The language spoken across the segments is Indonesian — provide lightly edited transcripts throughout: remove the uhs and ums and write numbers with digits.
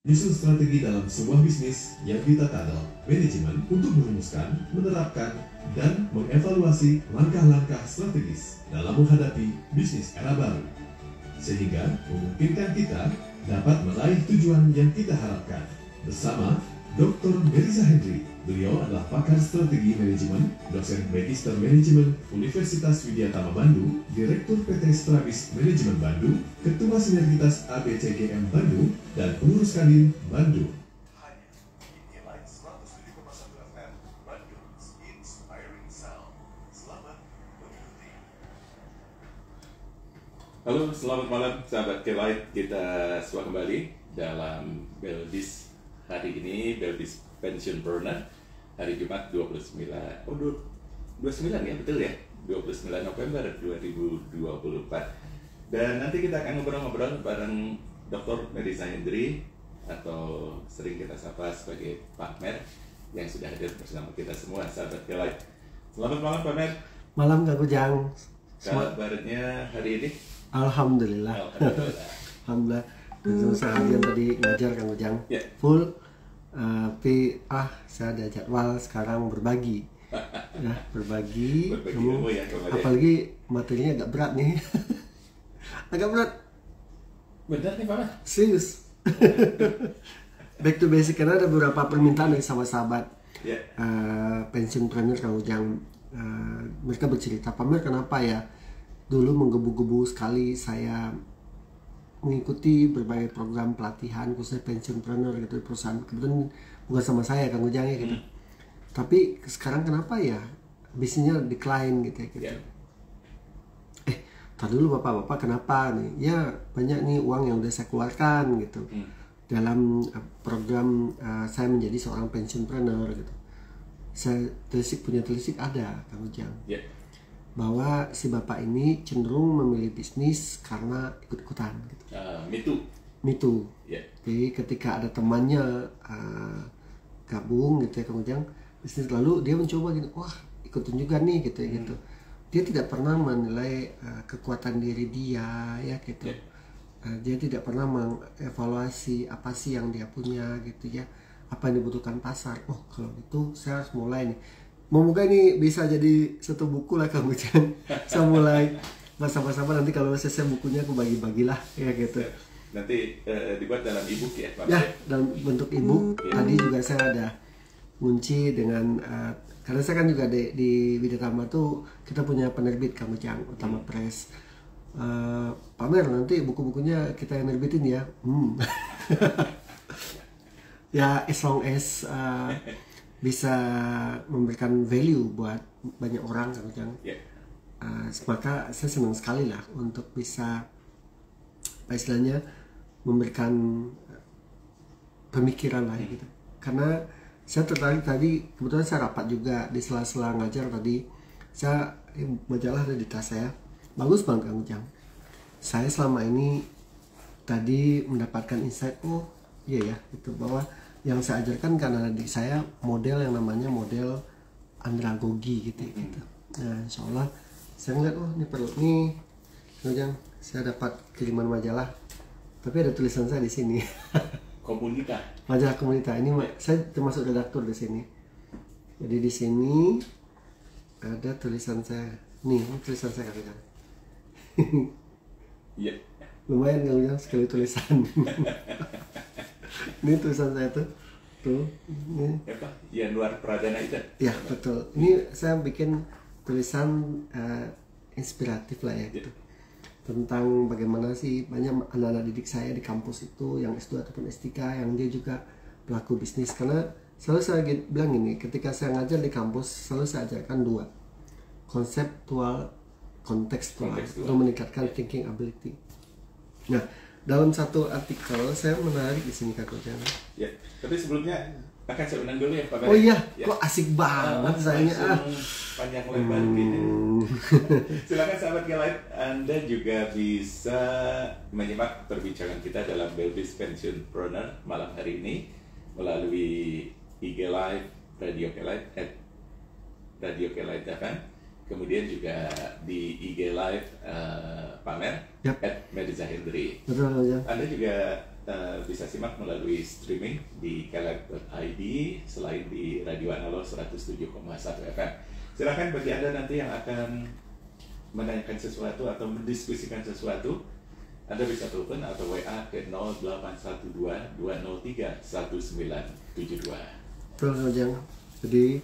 Nyusun strategi dalam sebuah bisnis yang ditata dalam manajemen untuk merumuskan, menerapkan, dan mengevaluasi langkah-langkah strategis dalam menghadapi bisnis era baru. Sehingga memungkinkan kita dapat meraih tujuan yang kita harapkan. Bersama Dr. Meriza Hendri, beliau adalah pakar strategi manajemen, dosen Magister Manajemen Universitas Widyatama Bandung, Direktur PT Strabis Manajemen Bandung, Ketua Sinergitas ABCGM Bandung, dan Pengurus Kadin Bandung. Halo, selamat malam sahabat K-Light. Kita semua kembali dalam Belbis hari ini, Belbis Pensiunpreneur hari Jumat 29 ya, betul ya? 29 November 2024. Dan nanti kita akan ngobrol-ngobrol bareng Dr. Meriza Hendri atau sering kita sapa sebagai Pak Mer yang sudah hadir bersama kita semua sahabat K-Light. Selamat malam Pak Mer. Malam Kak Ujang. Kabarnya hari ini? Alhamdulillah. Alhamdulillah. Seharian tadi ngajar Kang Ujang. Yeah. Full. Tapi saya ada jadwal sekarang berbagi. Ya, berbagi ilmu ya, apalagi materinya agak berat nih. Agak berat. Benar nih Pak. Serius. Back to basic, karena ada beberapa permintaan dari sahabat-sahabat pensiunpreneur Kang Ujang. Mereka bercerita, Pamer kenapa ya dulu menggebu-gebu sekali saya mengikuti berbagai program pelatihan khususnya pensiunpreneur gitu di perusahaan, kebetulan bukan sama saya Kang Ujang ya gitu. Tapi sekarang kenapa ya bisnisnya decline gitu ya gitu. Tadi dulu bapak-bapak kenapa nih? Ya banyak nih uang yang udah saya keluarkan gitu dalam program saya menjadi seorang pensiunpreneur gitu. Saya punya telisik ada Kang Ujang. Bahwa si bapak ini cenderung memilih bisnis karena ikut-ikutan gitu. Me too. Jadi ketika ada temannya gabung gitu ya Kang Ujang bisnis, lalu dia mencoba gitu, wah ikutin juga nih gitu ya gitu. Dia tidak pernah menilai kekuatan diri dia ya gitu. Dia tidak pernah mengevaluasi apa sih yang dia punya gitu ya, apa yang dibutuhkan pasar. Oh kalau gitu saya harus mulai nih. Semoga ini bisa jadi satu buku lah Kang Ujang. Saya mulai bersama-sama, nanti kalau selesai bukunya aku bagi-bagilah ya gitu. Nanti dibuat dalam e-book ya Pak? Ya, dalam bentuk e-book. Tadi juga saya ada kunci dengan karena saya kan juga di Widyatama tuh kita punya penerbit Kang Ujang, Utama Press. Pamer nanti buku-bukunya kita yang nerbitin ya. Ya as long as bisa memberikan value buat banyak orang Kang Ujang. Maka saya senang sekali lah untuk bisa istilahnya memberikan pemikiran lah gitu. Karena saya tertarik tadi, kebetulan saya rapat juga di sela-sela ngajar tadi. Saya majalah ada di tas saya. Bagus banget Kang Ujang. Saya selama ini tadi mendapatkan insight, oh iya ya, itu bahwa yang saya ajarkan karena adik saya model yang namanya model andragogi gitu. Nah insya Allah saya ngeliat, oh ini perlu nih Kang Ujang, saya dapat kiriman majalah, tapi ada tulisan saya di sini. Komunitas. Majalah Komunitas ini saya termasuk redaktur di sini. Jadi di sini ada tulisan saya. Nih, ini tulisan saya Kang Ujang. Iya. Lumayan Kang Ujang sekali tulisan. Ini tulisan saya tuh ini. Apa? Yang luar Pradana itu? Ya betul. Ini saya bikin tulisan inspiratif lah ya gitu. Tentang bagaimana sih banyak anak-anak didik saya di kampus itu yang S2 ataupun S3 yang dia juga pelaku bisnis. Karena selalu saya bilang ini, ketika saya ngajar di kampus selalu saya ajarkan dua, konseptual, kontekstual untuk meningkatkan thinking ability. Nah dalam satu artikel saya menarik di sini Kak Ujang. Ya, tapi sebelumnya akan saya undang dulu ya Pak. Oh iya, kok asik banget saya. Panjang lebar gitu. Silakan sahabat K-Light, Anda juga bisa menyimak perbincangan kita dalam Belbis Pensiunpreneur malam hari ini melalui IG Live Radio K-Light Radio K-Light FM. Kemudian juga di IG Live Pamer @Meriza Hendri. Betul ya. Anda juga bisa simak melalui streaming di kelab.id selain di Radio Analog 107,1 FM. Silakan bagi Anda nanti yang akan menanyakan sesuatu atau mendiskusikan sesuatu, Anda bisa telepon atau WA ke 0812 203 1972. Betul, Kang Ujang. Jadi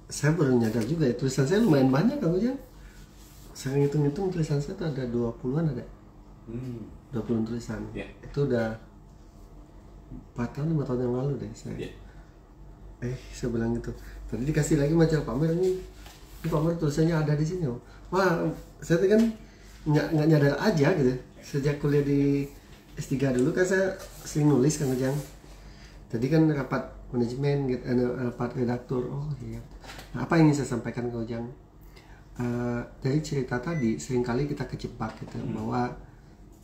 saya baru nyadar juga ya, tulisan saya lumayan banyak, Kang Ujang. Saya hitung-hitung tulisan saya tuh ada 20-an ada. 20 tulisan. Yeah. Itu udah 4 tahun, 5 tahun yang lalu deh saya. Yeah. Saya bilang gitu. Tadi dikasih lagi macam pamer ini pamer tulisannya ada di sini. Wah, saya tuh kan nggak nyadar aja gitu. Sejak kuliah di S3 dulu kan saya sering nulis, Kang Ujang. Tadi kan rapat manajemen, gitu, rapat redaktur. Oh iya. Nah, apa yang ingin saya sampaikan, Kang Ujang? Dari cerita tadi seringkali kita kejebak gitu bahwa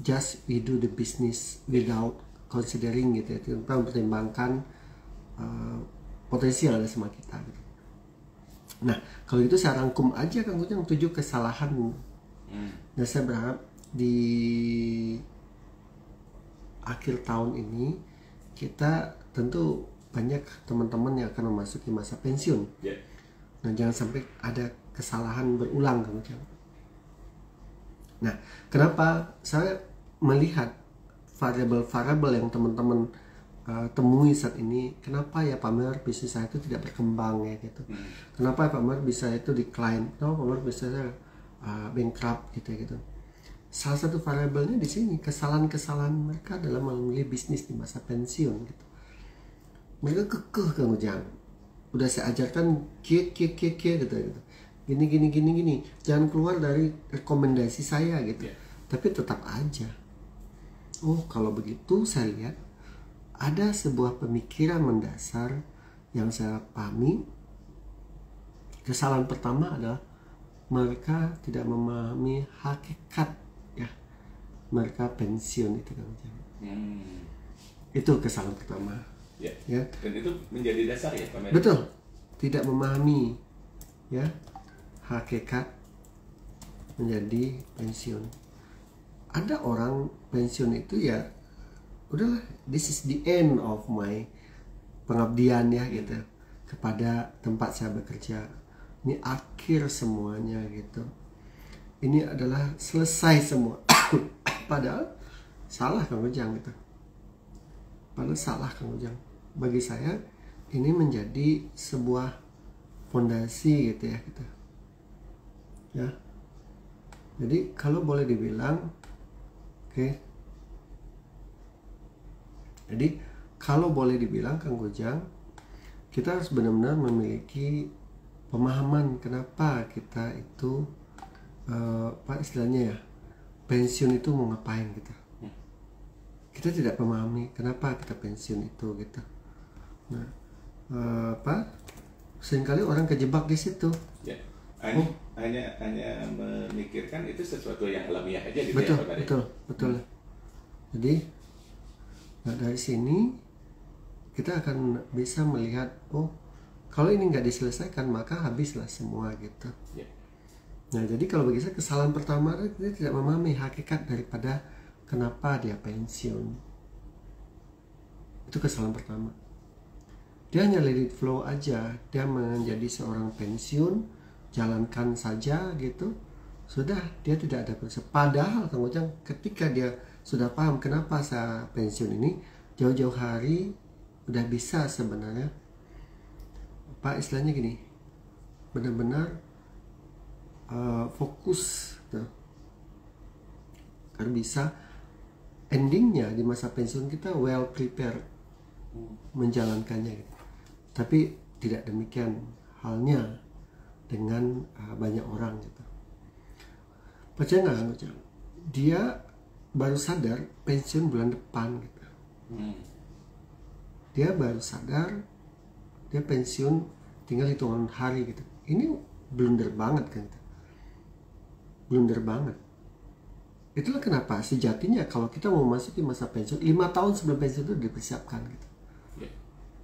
just we do the business without considering gitu ya, tanpa mempertimbangkan potensial ada sama kita gitu. Nah, kalau itu saya rangkum aja, Kang Ujang, 7 kesalahan. Dan saya berharap di akhir tahun ini kita tentu banyak teman-teman yang akan memasuki masa pensiun. Yeah. Nah, jangan sampai ada kesalahan berulang, Kang Ujang. Nah, kenapa saya melihat variabel-variabel yang teman-teman temui saat ini, kenapa ya pamer bisnis saya itu tidak berkembang ya gitu. Kenapa pamer bisa itu decline, kenapa pamer bisa bankrupt gitu ya gitu. Salah satu variabelnya di sini kesalahan-kesalahan mereka dalam memilih bisnis di masa pensiun gitu. Mereka kekeh, Kang Ujang. Udah saya ajarkan gitu. Gini. Jangan keluar dari rekomendasi saya gitu. Yeah. Tapi tetap aja. Oh, kalau begitu saya lihat ada sebuah pemikiran mendasar yang saya pahami. Kesalahan pertama adalah mereka tidak memahami hakikat ya mereka pensiun itu, Kang Ujang. Itu kesalahan pertama. Ya. Dan itu menjadi dasar ya, Pak Meri? Betul. Tidak memahami ya hakikat menjadi pensiun. Ada orang pensiun itu ya udahlah, this is the end of my pengabdian ya gitu kepada tempat saya bekerja. Ini akhir semuanya gitu. Ini adalah selesai semua. Padahal salah, Kang Ujang gitu. Padahal salah, Kang Ujang. Bagi saya ini menjadi sebuah fondasi gitu ya gitu. Ya. Jadi kalau boleh dibilang Jadi kalau boleh dibilang, Kang Ujang, kita harus benar-benar memiliki pemahaman kenapa kita itu istilahnya ya, pensiun itu mau ngapain gitu. Kita tidak memahami kenapa kita pensiun itu gitu. Nah, seringkali orang kejebak di situ. Ya. Hanya memikirkan itu sesuatu yang alamiah aja gitu. Betul. Jadi dari sini kita akan bisa melihat, oh kalau ini nggak diselesaikan maka habislah semua gitu. Yeah. Nah, jadi kalau bagi saya kesalahan pertama dia tidak memahami hakikat daripada kenapa dia pensiun. Itu kesalahan pertama. Dia hanya let it flow aja, dia menjadi seorang pensiun, jalankan saja gitu. Sudah, dia tidak ada proses. Padahal Kang Ujang ketika dia sudah paham kenapa saya pensiun ini, jauh-jauh hari udah bisa sebenarnya Pak, istilahnya gini, benar-benar fokus gitu. Karena bisa endingnya di masa pensiun kita well prepared menjalankannya gitu. Tapi tidak demikian halnya dengan banyak orang gitu. Percaya nggak, Kang Ujang? Dia baru sadar pensiun bulan depan gitu. Dia baru sadar dia pensiun tinggal hitungan hari gitu. Ini blunder banget kan? Blunder banget. Itulah kenapa sejatinya kalau kita mau masuk di masa pensiun 5 tahun sebelum pensiun itu dipersiapkan gitu.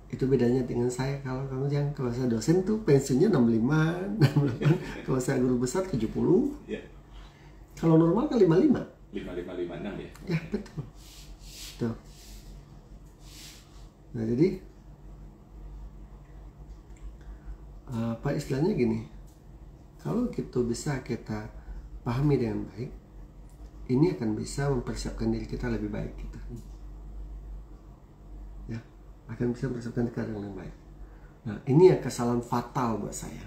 Itu bedanya dengan saya. Kalau Kang Ujang, kalau saya dosen tuh pensiunnya 65, 68. Kalau saya guru besar 70. Yeah. Kalau normal kan 55. 5556 ya. Ya, betul. Tuh. Nah jadi apa istilahnya gini, kalau gitu bisa kita pahami dengan baik, ini akan bisa mempersiapkan diri kita lebih baik gitu. Ya, akan bisa mempersiapkan diri kita dengan baik. Nah ini ya kesalahan fatal buat saya.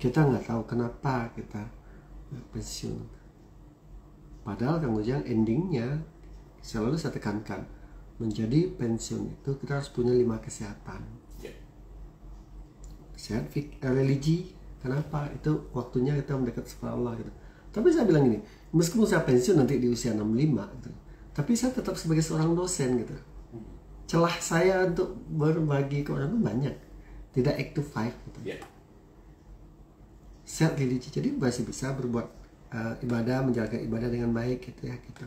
Kita nggak tahu kenapa kita pensiun. Padahal Kang Ujang endingnya selalu saya tekankan, menjadi pensiun itu kita harus punya 5 kesehatan. Sehat, religi. Kenapa? Itu waktunya kita mendekat kepada Allah gitu. Tapi saya bilang gini, meskipun saya pensiun nanti di usia 65 gitu, tapi saya tetap sebagai seorang dosen gitu. Celah saya untuk berbagi ke orang itu banyak. Tidak 8 to 5 gitu. Sehat religi, jadi masih bisa berbuat ibadah, menjaga ibadah dengan baik gitu ya gitu.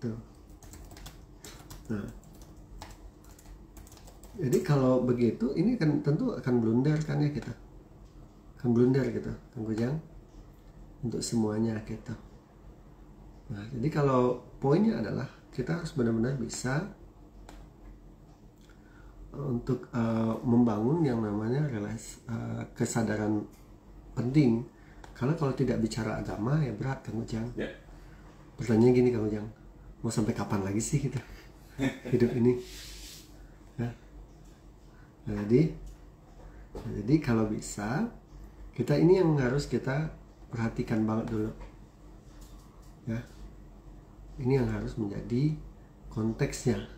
Tuh. Nah, jadi kalau begitu ini kan tentu akan blunder kan ya kita, akan blunder gitu, Kang Ujang, untuk semuanya gitu. Nah, jadi kalau poinnya adalah kita harus benar-benar bisa untuk membangun yang namanya kesadaran penting. Karena kalau tidak bicara agama ya berat, Kang Ujang. Pertanyaannya gini, Kang Ujang, mau sampai kapan lagi sih kita hidup ini? Nah, jadi kalau bisa kita ini yang harus kita perhatikan banget dulu ya, ini yang harus menjadi konteksnya.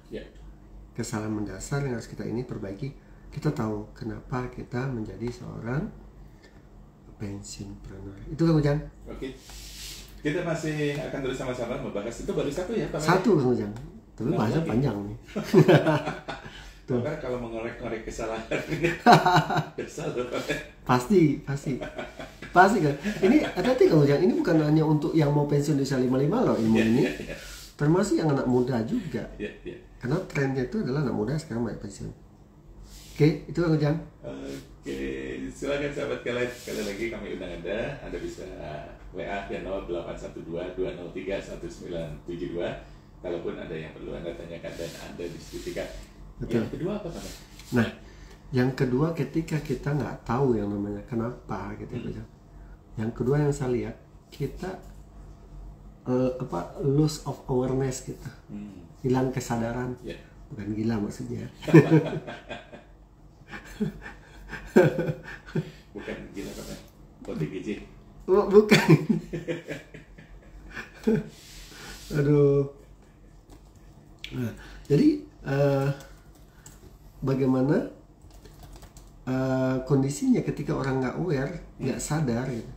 Kesalahan mendasar yang harus kita ini perbaiki. Kita tahu kenapa kita menjadi seorang pensiunpreneur. Itu Kang Ujang. Oke, kita masih akan terus sama-sama membahas. Itu baru satu ya Pak? Satu Kang Ujang, tapi bahasanya panjang nih. Bahkan kalau mengorek-ngorek kesalahan pasti kan. Ini hati-hati Kang Ujang, ini bukan hanya untuk yang mau pensiun di usia 55 loh ilmu ini. Termasuk yang anak muda juga. Karena trennya itu adalah anak muda sekarang banyak pensiun. Oke, itu Kang Ujang. Oke, silakan sahabat Kelight. Sekali lagi kami undang Anda bisa WA ya 0812-203-1972. Kalaupun ada yang perlu Anda tanyakan dan Anda diskusikan. Betul. Yang kedua apa Pak? Nah, yang kedua ketika kita nggak tahu yang namanya kenapa gitu ya. Yang kedua yang saya lihat, kita loss of awareness kita, hilang kesadaran. Bukan gila maksudnya. Bukan gila Pak, OTGJ. Bukan. Aduh. Nah, jadi bagaimana kondisinya ketika orang nggak aware, nggak sadar gitu.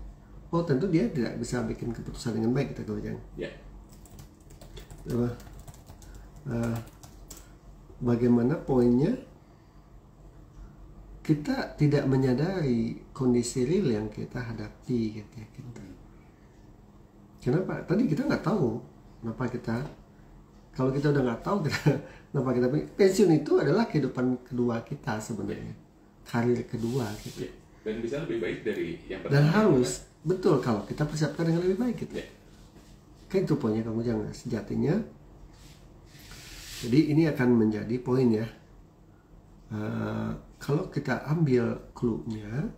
Oh tentu dia tidak bisa bikin keputusan dengan baik, kita Kang. Bagaimana poinnya? Kita tidak menyadari kondisi real yang kita hadapi gitu ya. Kenapa? Tadi kita nggak tahu kenapa kita. Kalau kita udah nggak tahu kenapa kita pensiun, itu adalah kehidupan kedua kita sebenarnya, karir kedua gitu. Dan bisa lebih baik dari yang pertama. Dan harus betul kalau kita persiapkan dengan lebih baik gitu. Kan itu poinnya Kang Ujang sejatinya. Jadi ini akan menjadi poin ya. Kalau kita ambil clue-nya,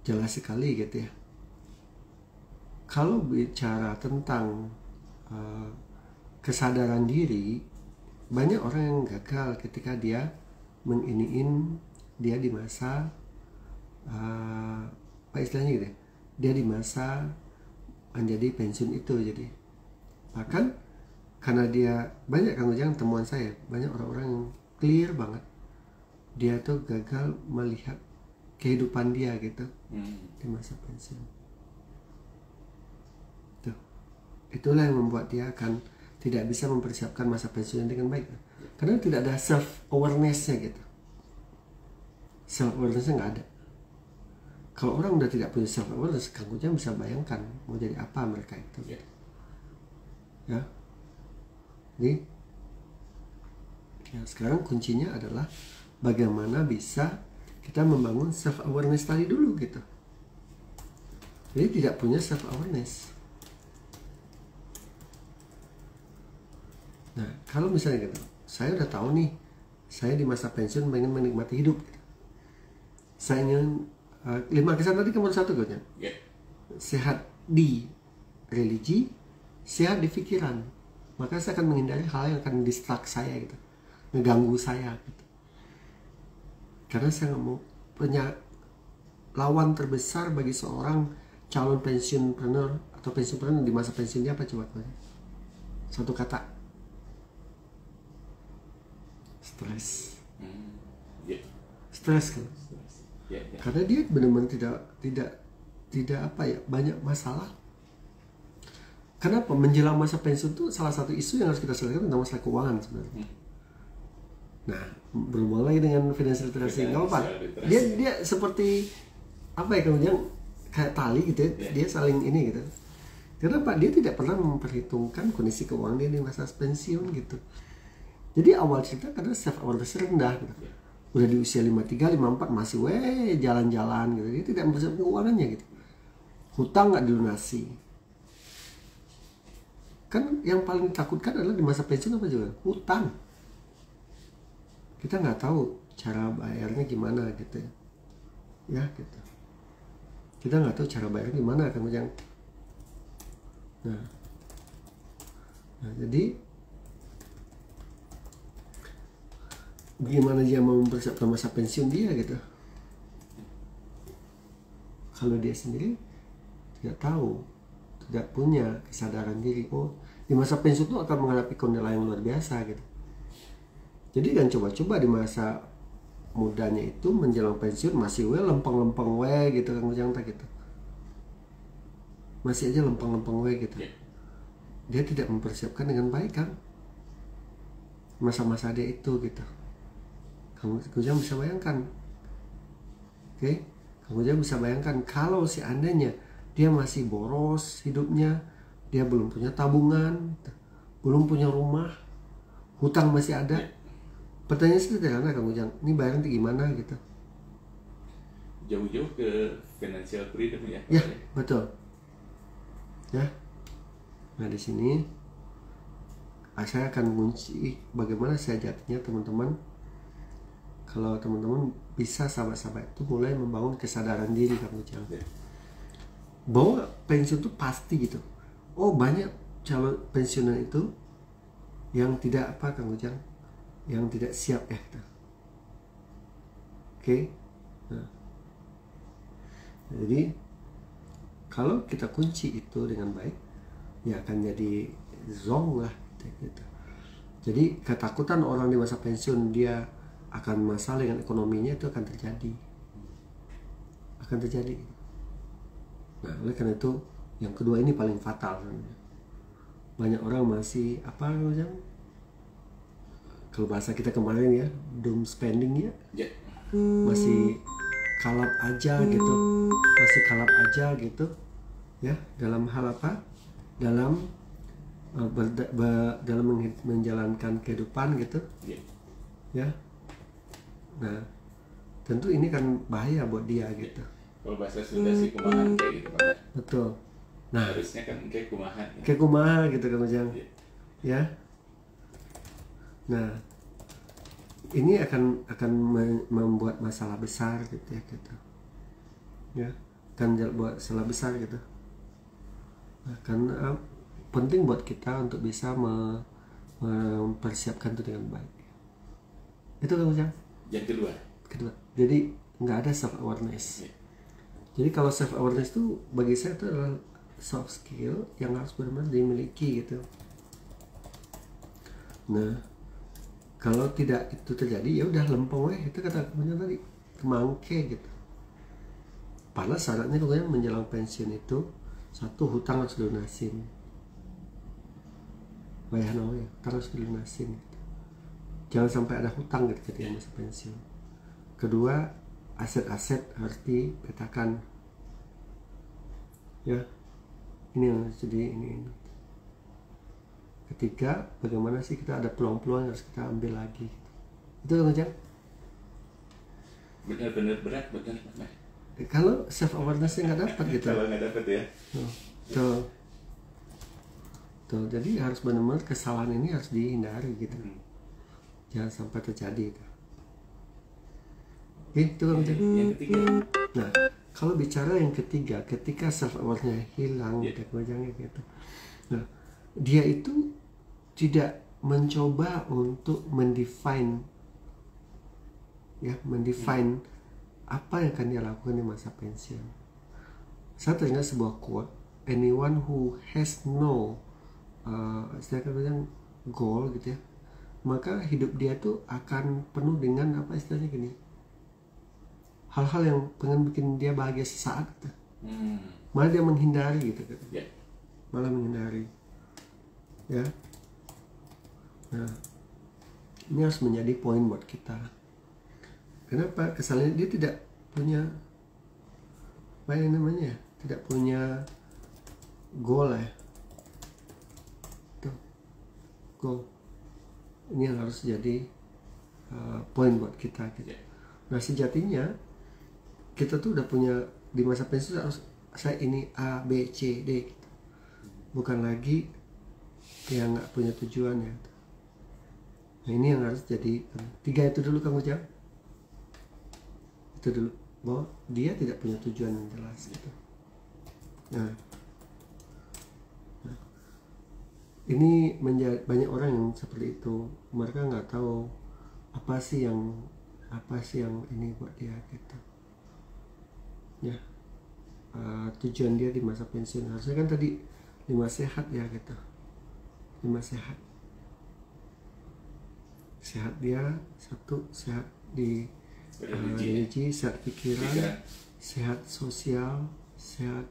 jelas sekali gitu ya. Kalau bicara tentang kesadaran diri, banyak orang yang gagal ketika dia menginiin dia di masa apa istilahnya gitu ya, dia di masa menjadi pensiun itu. Jadi bahkan karena dia banyak, Kang Ujang, temuan saya banyak orang-orang yang clear banget, dia tuh gagal melihat kehidupan dia gitu di masa pensiun. Tuh, itulah yang membuat dia akan tidak bisa mempersiapkan masa pensiun dengan baik, karena tidak ada self awareness-nya gitu. Self awareness-nya nggak ada. Kalau orang udah tidak punya self awareness, Kang Ujang bisa bayangkan mau jadi apa mereka itu. Ya, jadi ya, sekarang kuncinya adalah bagaimana bisa kita membangun self awareness tadi dulu gitu. Jadi tidak punya self awareness. Nah, kalau misalnya gitu, saya udah tahu nih saya di masa pensiun pengen menikmati hidup gitu. Saya ingin 5 kesan tadi kan baru 1 kan? Yeah. Sehat di religi, sehat di pikiran. Maka saya akan menghindari hal yang akan distract saya gitu, ngeganggu saya gitu. Karena saya nggak mau punya lawan terbesar bagi seorang calon pensiunpreneur atau pensiunpreneur di masa pensiunnya apa coba? Satu kata, stres. Yeah. Stres kan? Yeah. Karena dia benar-benar tidak apa ya, banyak masalah. Kenapa menjelang masa pensiun itu salah satu isu yang harus kita selesaikan tentang masalah keuangan sebenarnya. Nah, berhubungan lagi dengan financial literacy. Nggak apa-apa. Dia seperti apa ya, kemudian kayak tali gitu ya. Dia saling ini gitu. Kenapa? Dia tidak pernah memperhitungkan kondisi keuangan dia di masa pensiun gitu. Jadi awal cerita karena self awareness rendah gitu. Udah di usia 53, 54 masih jalan-jalan gitu. Dia tidak mempersiapkan keuangannya gitu. Hutang nggak dilunasi. Kan yang paling ditakutkan adalah di masa pensiun apa juga? Hutang. Kita nggak tahu cara bayarnya gimana gitu ya gitu. Kita nggak tahu cara bayarnya gimana kan yang nah jadi bagaimana dia mau mempersiapkan masa pensiun dia gitu kalau dia sendiri tidak tahu, tidak punya kesadaran diri. Oh, di masa pensiun itu akan menghadapi kendala yang luar biasa gitu. Jadi kan coba-coba di masa mudanya itu menjelang pensiun masih lempeng-lempeng gitu kan jangan tak gitu. Masih aja lempeng-lempeng gitu. Dia tidak mempersiapkan dengan baik kan masa-masa dia itu gitu. Kamu jangan bisa bayangkan. Oke? Kamu jangan bisa bayangkan kalau seandainya dia masih boros hidupnya, dia belum punya tabungan, belum punya rumah, hutang masih ada. Pertanyaan sederhana Kang Ujang, ini bayar nanti gimana gitu? Jauh-jauh ke financial freedom ya? Ya, betul. Ya. Nah di sini saya akan kunci bagaimana sejatinya teman-teman. Kalau teman-teman bisa sahabat-sahabat itu mulai membangun kesadaran diri Kang Ujang. Bahwa pensiun itu pasti gitu. Oh banyak calon pensiunan itu yang tidak apa Kang Ujang, yang tidak siap ya gitu. Oke. Nah. Jadi kalau kita kunci itu dengan baik, ya akan jadi zong lah gitu. Jadi ketakutan orang di masa pensiun dia akan masalah dengan ekonominya itu akan terjadi. Akan terjadi. Nah, oleh karena itu yang kedua ini paling fatal. Banyak orang masih apa namanya? Kalau bahasa kita kemarin ya, doom spending ya. Masih kalap aja gitu. Masih kalap aja gitu. Ya, dalam hal apa? Dalam dalam menjalankan kehidupan gitu. Ya. Nah, tentu ini kan bahaya buat dia gitu. Kalau bahasa Sunda sih kumaha kayak gitu Pak. Betul. Nah, harusnya kan kayak kumaha. Ya. Kayak kumaha gitu kan Ujang. Ya. Nah, ini akan membuat masalah besar gitu ya gitu. Ya, akan buat masalah besar gitu. Nah, karena penting buat kita untuk bisa mempersiapkan itu dengan baik. Itu kan Ujang. Yang kedua. Jadi nggak ada self awareness. Jadi kalau self awareness itu bagi saya itu adalah soft skill yang harus benar-benar dimiliki gitu. Nah, kalau tidak itu terjadi ya udah lempeng itu kata temannya tadi kemangke gitu. Padahal syaratnya kalau menjelang pensiun itu satu hutang harus dilunasin. Bayar ya, harus dilunasin. Gitu. Jangan sampai ada hutang gitu ketika masa pensiun. Kedua, aset-aset harus dipetakan. Ya, ini jadi ini. Ketiga, bagaimana sih kita ada peluang-peluang yang harus kita ambil lagi. Itu kan Ujang? Benar-benar berat, benar. Kalau self awareness-nya nggak dapat gitu. Kalau nggak dapat ya. Tuh, jadi harus benar-benar kesalahan ini harus dihindari gitu. jangan sampai terjadi itu. Oke, itu kan Yang ketiga. Nah, kalau bicara yang ketiga, ketika self awareness hilang, Yeah. gitu. Nah, dia itu tidak mencoba untuk mendefine apa yang akan dia lakukan di masa pensiun. Saya teringat sebuah quote, anyone who has no istilahnya bilang goal gitu ya, maka hidup dia tuh akan penuh dengan apa istilahnya gini, hal-hal yang pengen bikin dia bahagia sesaat gitu. Malah dia menghindari gitu kan. Yeah. Malah menghindari ya. Nah, ini harus menjadi poin buat kita. Kenapa? Kesannya dia tidak punya apa yang namanya, tidak punya goal ya. Tuh, goal. Ini yang harus jadi poin buat kita gitu. Yeah. Nah, sejatinya kita tuh udah punya di masa pensiun harus saya ini A, B, C, D gitu. Bukan lagi yang nggak punya tujuan ya. Nah, ini yang harus jadi 3 itu dulu Kang Ujang. Itu dulu, bahwa dia tidak punya tujuan yang jelas gitu. Nah, ini banyak orang yang seperti itu. Mereka nggak tahu apa sih yang ini buat dia gitu ya. Tujuan dia di masa pensiun harusnya kan tadi 5 sehat ya gitu. 5 sehat dia, 1 sehat di religi, sehat pikiran, sehat sosial, sehat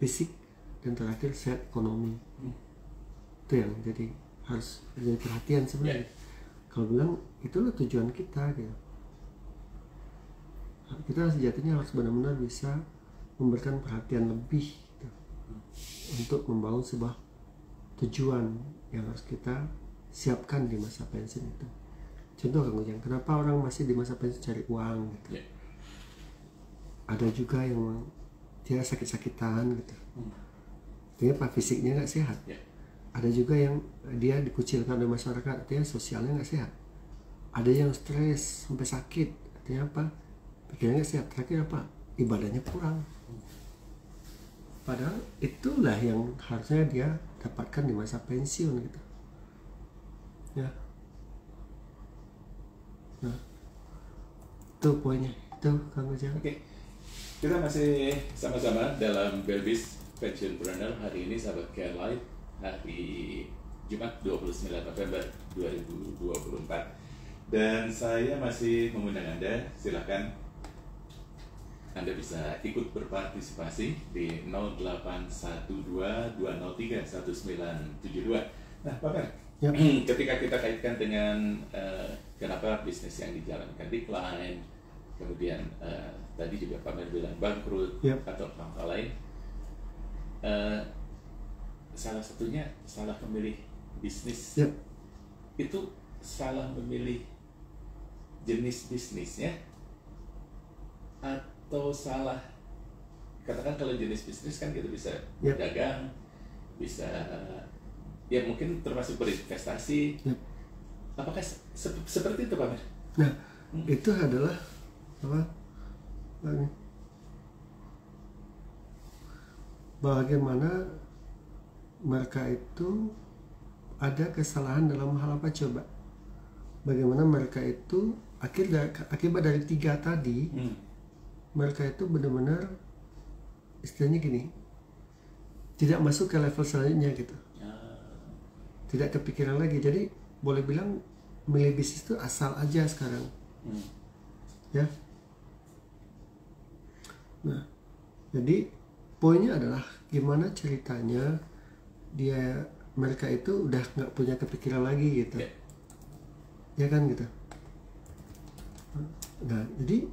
fisik, dan terakhir sehat ekonomi. Itu yang jadi harus jadi perhatian sebenarnya. Kalau bilang itulah tujuan kita gitu. Kita sejatinya harus benar-benar bisa memberikan perhatian lebih gitu, untuk membangun sebuah tujuan yang harus kita siapkan di masa pensiun itu. Contoh Kang Ujang, kenapa orang masih di masa pensiun cari uang gitu. Ada juga yang dia sakit-sakitan gitu, artinya apa, fisiknya nggak sehat. Ada juga yang dia dikucilkan oleh masyarakat, artinya sosialnya nggak sehat. Ada yang stres sampai sakit, artinya apa, pikirannya nggak sehat. Terakhir apa, ibadahnya kurang. Padahal itulah yang harusnya dia dapatkan di masa pensiun gitu ya. Nah, itu poinnya itu Kang Ujang. Oke, kita masih sama-sama dalam Belbis Pensionpreneur. Hari ini sahabat Care Life, hari Jumat 29 November 2024, dan saya masih mengundang Anda. Silakan Anda bisa ikut berpartisipasi di 0812-203-1972. Nah, Pak Mer, ketika kita kaitkan dengan kenapa bisnis yang dijalankan decline, kemudian tadi juga Pak Mer bilang bangkrut atau hal lain, salah satunya salah memilih bisnis. Itu salah memilih jenis bisnisnya, atau salah, katakan kalau jenis bisnis kan kita bisa dagang, bisa ya mungkin termasuk berinvestasi. Apakah seperti itu Pak Mer? Nah, itu adalah apa? Bagaimana mereka itu ada kesalahan dalam hal apa coba? Bagaimana mereka itu akibat dari 3 tadi, mereka itu benar-benar istilahnya gini, tidak masuk ke level selanjutnya gitu, tidak kepikiran lagi. Jadi boleh bilang milih bisnis itu asal aja sekarang ya. Nah, jadi poinnya adalah gimana ceritanya mereka itu udah nggak punya kepikiran lagi gitu ya kan gitu. Nah, jadi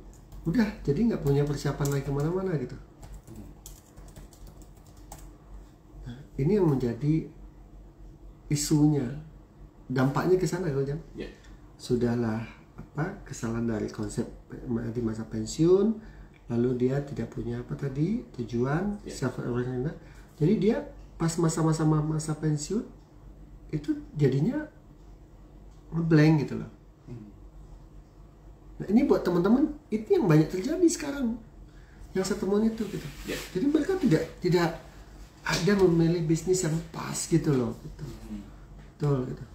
nggak punya persiapan lagi kemana-mana gitu. Nah, ini yang menjadi isunya, dampaknya ke sana kan, sudahlah kesalahan dari konsep di masa pensiun, lalu dia tidak punya tujuan, self awareness. Jadi dia pas masa pensiun itu jadinya ngeblank gitu loh. Nah ini buat teman-teman itu yang banyak terjadi sekarang, yang saya temuan itu gitu. Jadi mereka tidak ada memilih bisnis yang pas gitu loh gitu. Betul gitu.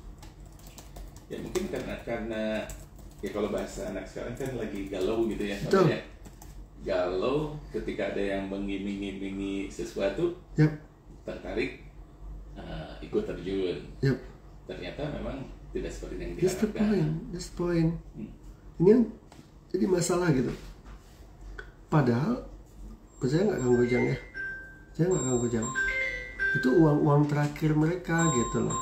Ya mungkin karena ya kalau bahasa anak sekarang kan lagi galau gitu ya. Betul. Ya. Galau ketika ada yang mengiming-imingi sesuatu, tertarik, ikut terjun. Ternyata memang tidak seperti yang diharapkan. That's the point. Ini yang jadi masalah gitu. Padahal percaya nggak Kang Gojang ya? Saya nggak Kang Gojang. Itu uang terakhir mereka gitu loh.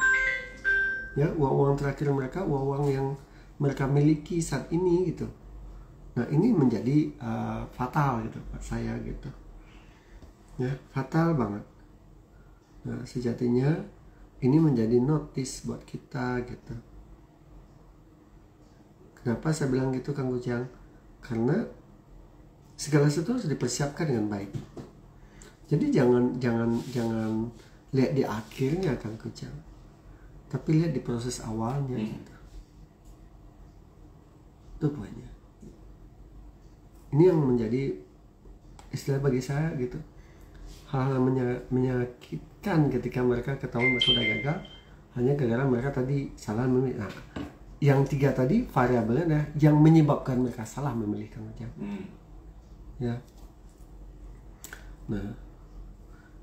Ya, uang terakhir mereka, uang yang mereka miliki saat ini gitu. Nah ini menjadi fatal gitu buat saya gitu. Ya, fatal banget. Nah sejatinya ini menjadi notice buat kita gitu. Kenapa saya bilang gitu Kang Gojang? Karena segala sesuatu harus dipersiapkan dengan baik. Jadi jangan lihat di akhirnya Kang Gojang, tapi lihat di proses awalnya gitu. Itu poinnya. Ini yang menjadi istilah bagi saya gitu. Hal-hal menyakitkan ketika mereka ketahuan mereka udah gagal hanya gara-gara mereka tadi salah memilih. Nah, yang 3 tadi variabelnya adalah yang menyebabkan mereka salah memilih Kang Gojang. Ya. Nah,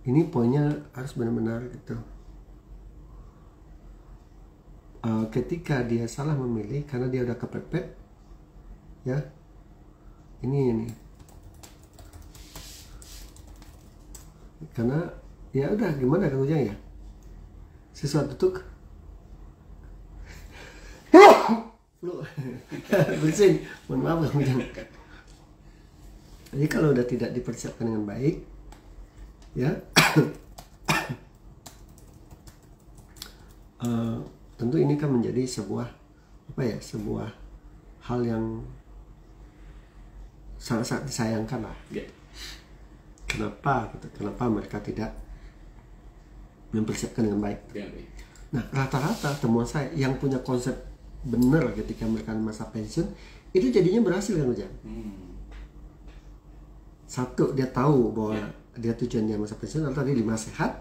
ini poinnya harus benar-benar gitu. Ketika dia salah memilih karena dia udah kepepet, ya. Ini. Karena ya udah gimana Kang Gojang ya? Sesuatu tuh bersin, mohon maaf Kang Gojang. Jadi kalau udah tidak dipersiapkan dengan baik, ya, tentu ini kan menjadi sebuah hal yang sangat disayangkan lah. Kenapa mereka tidak mempersiapkan dengan baik? Nah rata-rata temuan saya yang punya konsep benar ketika mereka masa pensiun itu jadinya berhasil Kang Gojang. Satu, dia tahu bahwa dia tujuannya masa pensiun, lalu tadi 5 sehat,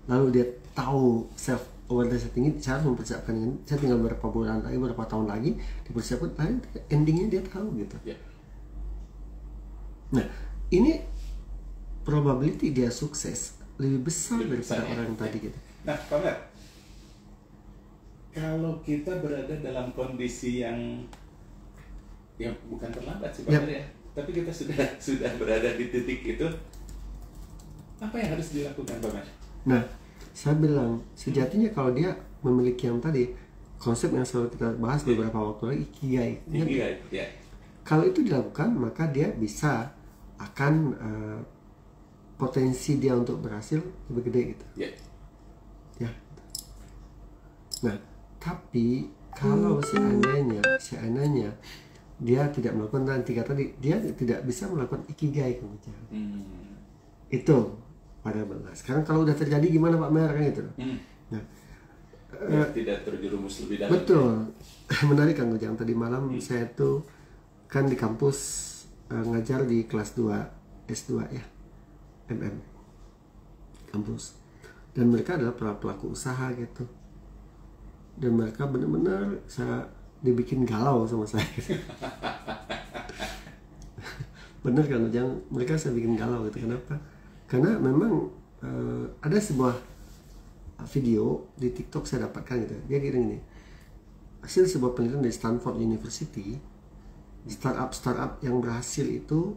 lalu dia tahu self awareness tinggi, saya harus mempersiapkan ini, saya tinggal beberapa bulan lagi, beberapa tahun lagi dipersiapkan, lalu endingnya dia tahu gitu. Nah ini probability dia sukses lebih besar daripada orang yang tadi gitu. Nah Pak Mer, kalau kita berada dalam kondisi yang bukan terlambat sih Pak Mer ya, tapi kita sudah berada di titik itu, apa yang harus dilakukan Pak Mer? Nah, saya bilang sejatinya kalau dia memiliki yang tadi konsep yang selalu kita bahas beberapa waktu lagi, ikigai. Kalau itu dilakukan maka dia bisa akan potensi dia untuk berhasil lebih gede gitu. Ya. Nah, tapi kalau seandainya dia tidak melakukan dan 3 tadi, dia tidak bisa melakukan ikigai kemudian. Itu pada benar. Sekarang kalau udah terjadi gimana Pak Mer kan gitu. Nah, tidak terjerumus lebih dalam. Betul. Menarik Kang Gojang, tadi malam saya tuh kan di kampus ngajar di kelas 2 S2 ya. Kampus. Dan mereka adalah pelaku usaha gitu. Dan mereka benar-benar dibikin galau sama saya. Bener kan, mereka saya bikin galau gitu. Kenapa? Karena memang ada sebuah video di TikTok saya dapatkan gitu. Dia gini. Hasil sebuah penelitian dari Stanford University, startup yang berhasil itu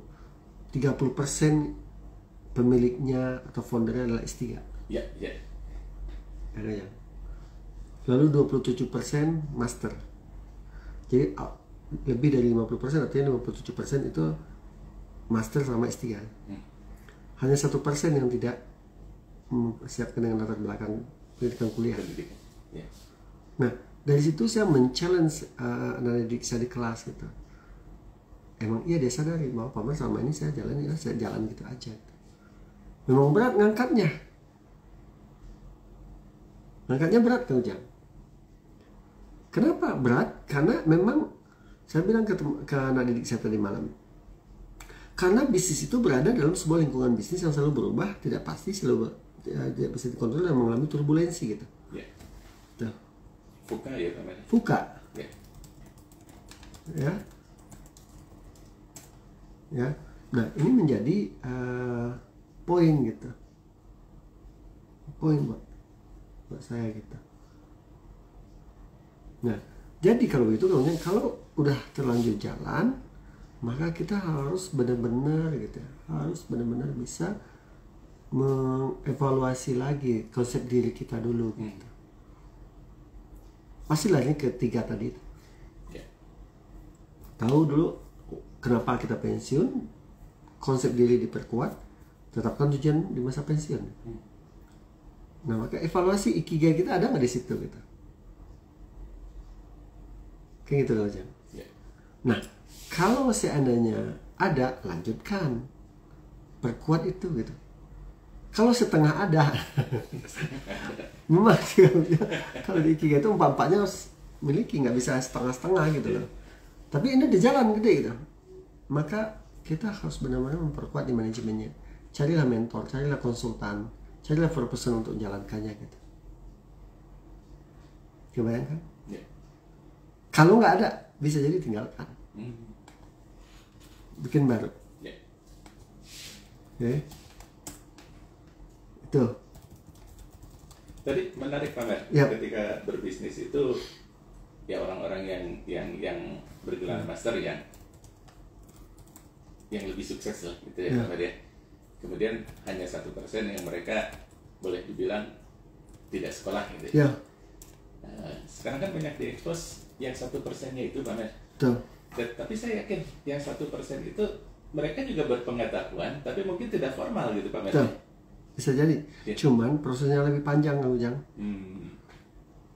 30% pemiliknya atau foundernya adalah S3. Ya. Lalu 27% master. Jadi lebih dari 50%, artinya 57% itu master sama S3. Hanya 1% yang tidak mempersiapkan dengan latar belakang pendidikan kuliah. Nah, dari situ saya men-challenge anak didik saya di kelas gitu. Emang iya dia sadari bahwa Pak Mer selama ini saya jalan gitu aja. Memang berat ngangkatnya berat Kang Gojang. Kenapa berat? Karena memang saya bilang ke anak didik saya tadi malam, karena bisnis itu berada dalam sebuah lingkungan bisnis yang selalu berubah, tidak pasti, tidak bisa dikontrol dan mengalami turbulensi gitu. Ya. Tuh. VUCA ya namanya. VUCA. Ya. Ya. Ya. Nah, ini menjadi poin gitu. Poin buat saya gitu. Nah, jadi kalau begitu kalau udah terlanjur jalan, maka kita harus benar-benar gitu, harus benar-benar bisa mengevaluasi lagi konsep diri kita dulu gitu. Pasti lari ke 3 tadi. Yeah. Tahu dulu kenapa kita pensiun, konsep diri diperkuat, tetapkan tujuan di masa pensiun. Nah, maka evaluasi ikigai kita ada nggak di situ gitu. Kayak gitu loh, Jan. Yeah. Nah, kalau seandainya ada, lanjutkan, perkuat itu gitu. Kalau setengah ada, memang kalau di ikigai itu empat-empatnya harus miliki, nggak bisa setengah-setengah gitu loh. Tapi ini di jalan gede gitu. Maka kita harus benar-benar memperkuat di manajemennya. Carilah mentor, carilah konsultan, carilah person untuk menjalankannya gitu. Kebayangkan? Yeah. Kalau nggak ada, bisa jadi tinggalkan. Bikin baru. Yeah. Oke. Itu. Tadi menarik Pak Mer, Yep. ketika berbisnis itu ya orang-orang yang bergelar master yang lebih sukses lah gitu ya Pak Mer ya. Kemudian hanya 1% yang mereka boleh dibilang tidak sekolah gitu ya. Sekarang kan banyak diekspos yang 1%-nya itu Pak Mer. Betul. Tapi saya yakin yang 1% itu mereka juga berpengetahuan, tapi mungkin tidak formal gitu Pak Mer. Betul. Bisa jadi. Ya. Cuman prosesnya lebih panjang, Kang Ujang.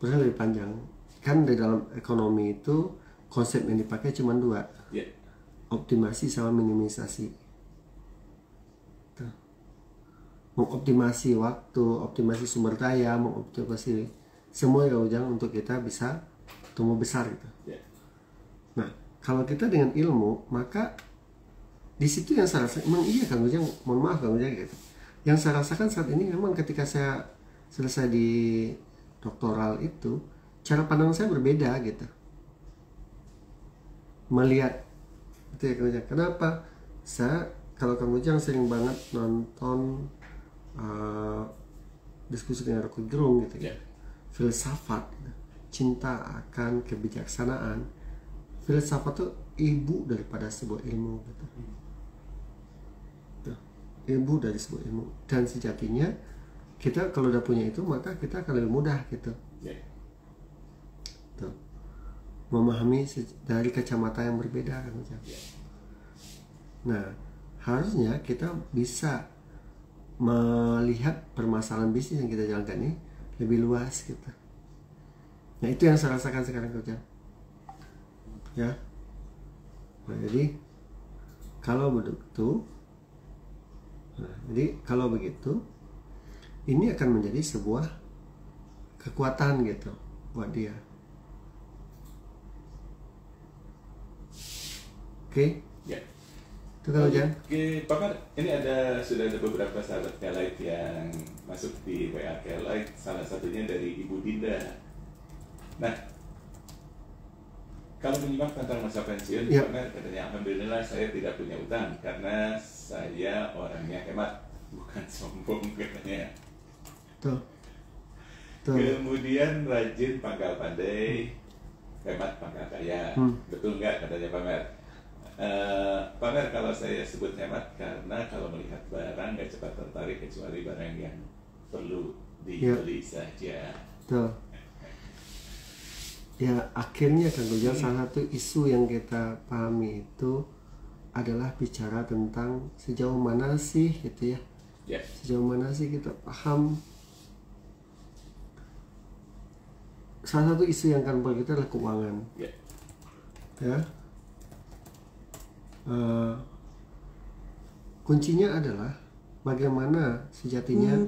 Prosesnya lebih panjang. Kan di dalam ekonomi itu konsep yang dipakai cuma 2. Ya. Optimasi sama minimisasi. Tuh. Mengoptimasi waktu, optimasi sumber daya, mengoptimasi semua Kang Ujang untuk kita bisa tumbuh besar gitu. Ya. Nah, kalau kita dengan ilmu, maka di situ yang saya rasa, emang iya Kang Ujang, mohon maaf Kang Ujang gitu. Yang saya rasakan saat ini memang ketika saya selesai di doktoral itu, cara pandang saya berbeda gitu. Melihat itu ya Kang Ujang. Kenapa? Saya kalau Kang Ujang sering banget nonton diskusi dengan Rocky Gerung gitu ya. Filsafat, gitu. Cinta akan kebijaksanaan. Filsafat itu ibu daripada sebuah ilmu gitu. Ilmu dari sebuah ilmu, dan sejatinya kita kalau udah punya itu maka kita akan lebih mudah gitu. Tuh. Memahami dari kacamata yang berbeda kan. Nah, harusnya kita bisa melihat permasalahan bisnis yang kita jalankan ini lebih luas gitu. Nah, itu yang saya rasakan sekarang kerja. Ya. Nah, jadi kalau begitu, ini akan menjadi sebuah kekuatan gitu buat dia. Oke? Ya. Itu kalau Jan. Oke, Pak Mer, ini sudah ada beberapa sahabat Kelight yang masuk di WA Kelight, salah satunya dari Ibu Dinda. Nah, kalau menyimak tentang masa pensiun, Pak Mer katanya alhamdulillah saya tidak punya utang karena saya orangnya hemat, bukan sombong katanya. Tuh. Kemudian rajin pangkal pandai, hemat pangkal kaya. Betul nggak katanya Pak Mer? Pak Mer, kalau saya sebut hemat karena kalau melihat barang nggak cepat tertarik kecuali barang yang perlu dibeli saja. Tuh. Ya akhirnya Kang Ujang salah satu isu yang kita pahami itu adalah bicara tentang sejauh mana sih gitu ya. Sejauh mana sih kita paham. Salah satu isu yang akan kita adalah keuangan. Ya. Kuncinya adalah bagaimana sejatinya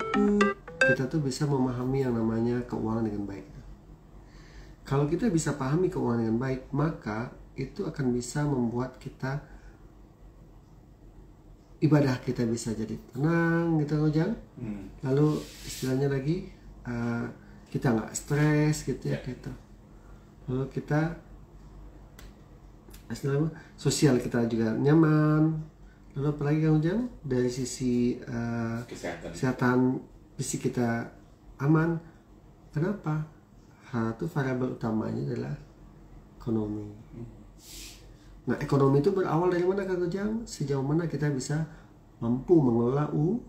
kita tuh bisa memahami yang namanya keuangan dengan baik. Kalau kita bisa pahami keuangan dengan baik, maka itu akan bisa membuat kita ibadah kita bisa jadi tenang gitu Kang Ujang. Lalu istilahnya lagi kita nggak stres gitu ya gitu. Lalu kita istilahnya sosial kita juga nyaman. Lalu apalagi Kang Ujang dari sisi kesehatan fisik kita aman. Kenapa? Itu variabel utamanya adalah ekonomi. Nah, ekonomi itu berawal dari mana Kang Ujang? Sejauh mana kita bisa mampu mengelola uang.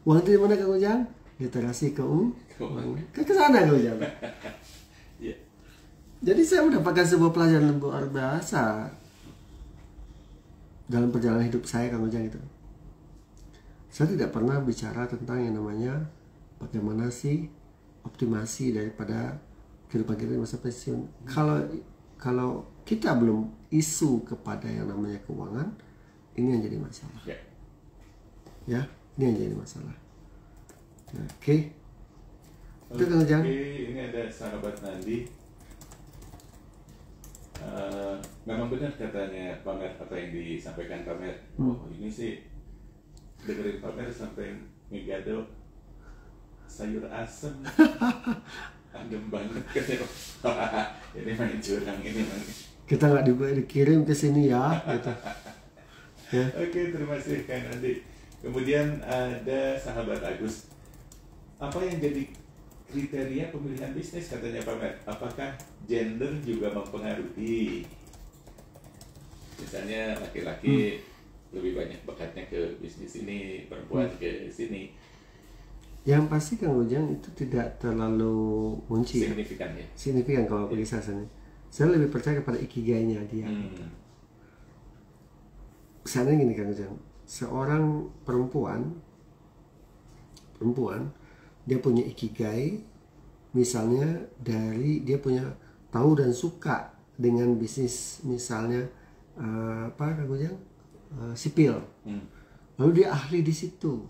Uang itu dari mana Kang Ujang? Literasi keuangan. Kan ke sana Kang Ujang. Jadi saya mendapatkan sebuah pelajaran luar biasa dalam perjalanan hidup saya Kang Ujang itu. Saya tidak pernah bicara tentang yang namanya bagaimana sih optimasi daripada kehidupan kita di masa pensiun. Kalau kita belum isu kepada yang namanya keuangan, ini yang jadi masalah. Ya, ini yang jadi masalah. Nah, oke. Itu Kang Ujang. Ini ada sahabat Nandi. Memang benar katanya Pamer apa yang disampaikan Pamer. Oh, ini sih dengerin Pamer sampai ngegado sayur asem. Adem banget katanya. Ini main curang ini man. Kita nggak dikirim ke sini ya gitu. Ya. Oke, terima kasih Kang Nandi. Kemudian ada sahabat Agus. Apa yang jadi kriteria pemilihan bisnis katanya Pamer? Apakah gender juga mempengaruhi? Misalnya laki-laki lebih banyak bakatnya ke bisnis ini, perempuan ke sini. Yang pasti Kang Ujang itu tidak terlalu kunci. Signifikan ya? Signifikan kalau bagi saya lebih percaya kepada ikigainya dia. Misalnya gini Kang Ujang, seorang perempuan dia punya ikigai, misalnya dari dia punya tahu dan suka dengan bisnis misalnya Kang Ujang, sipil. Lalu dia ahli di situ,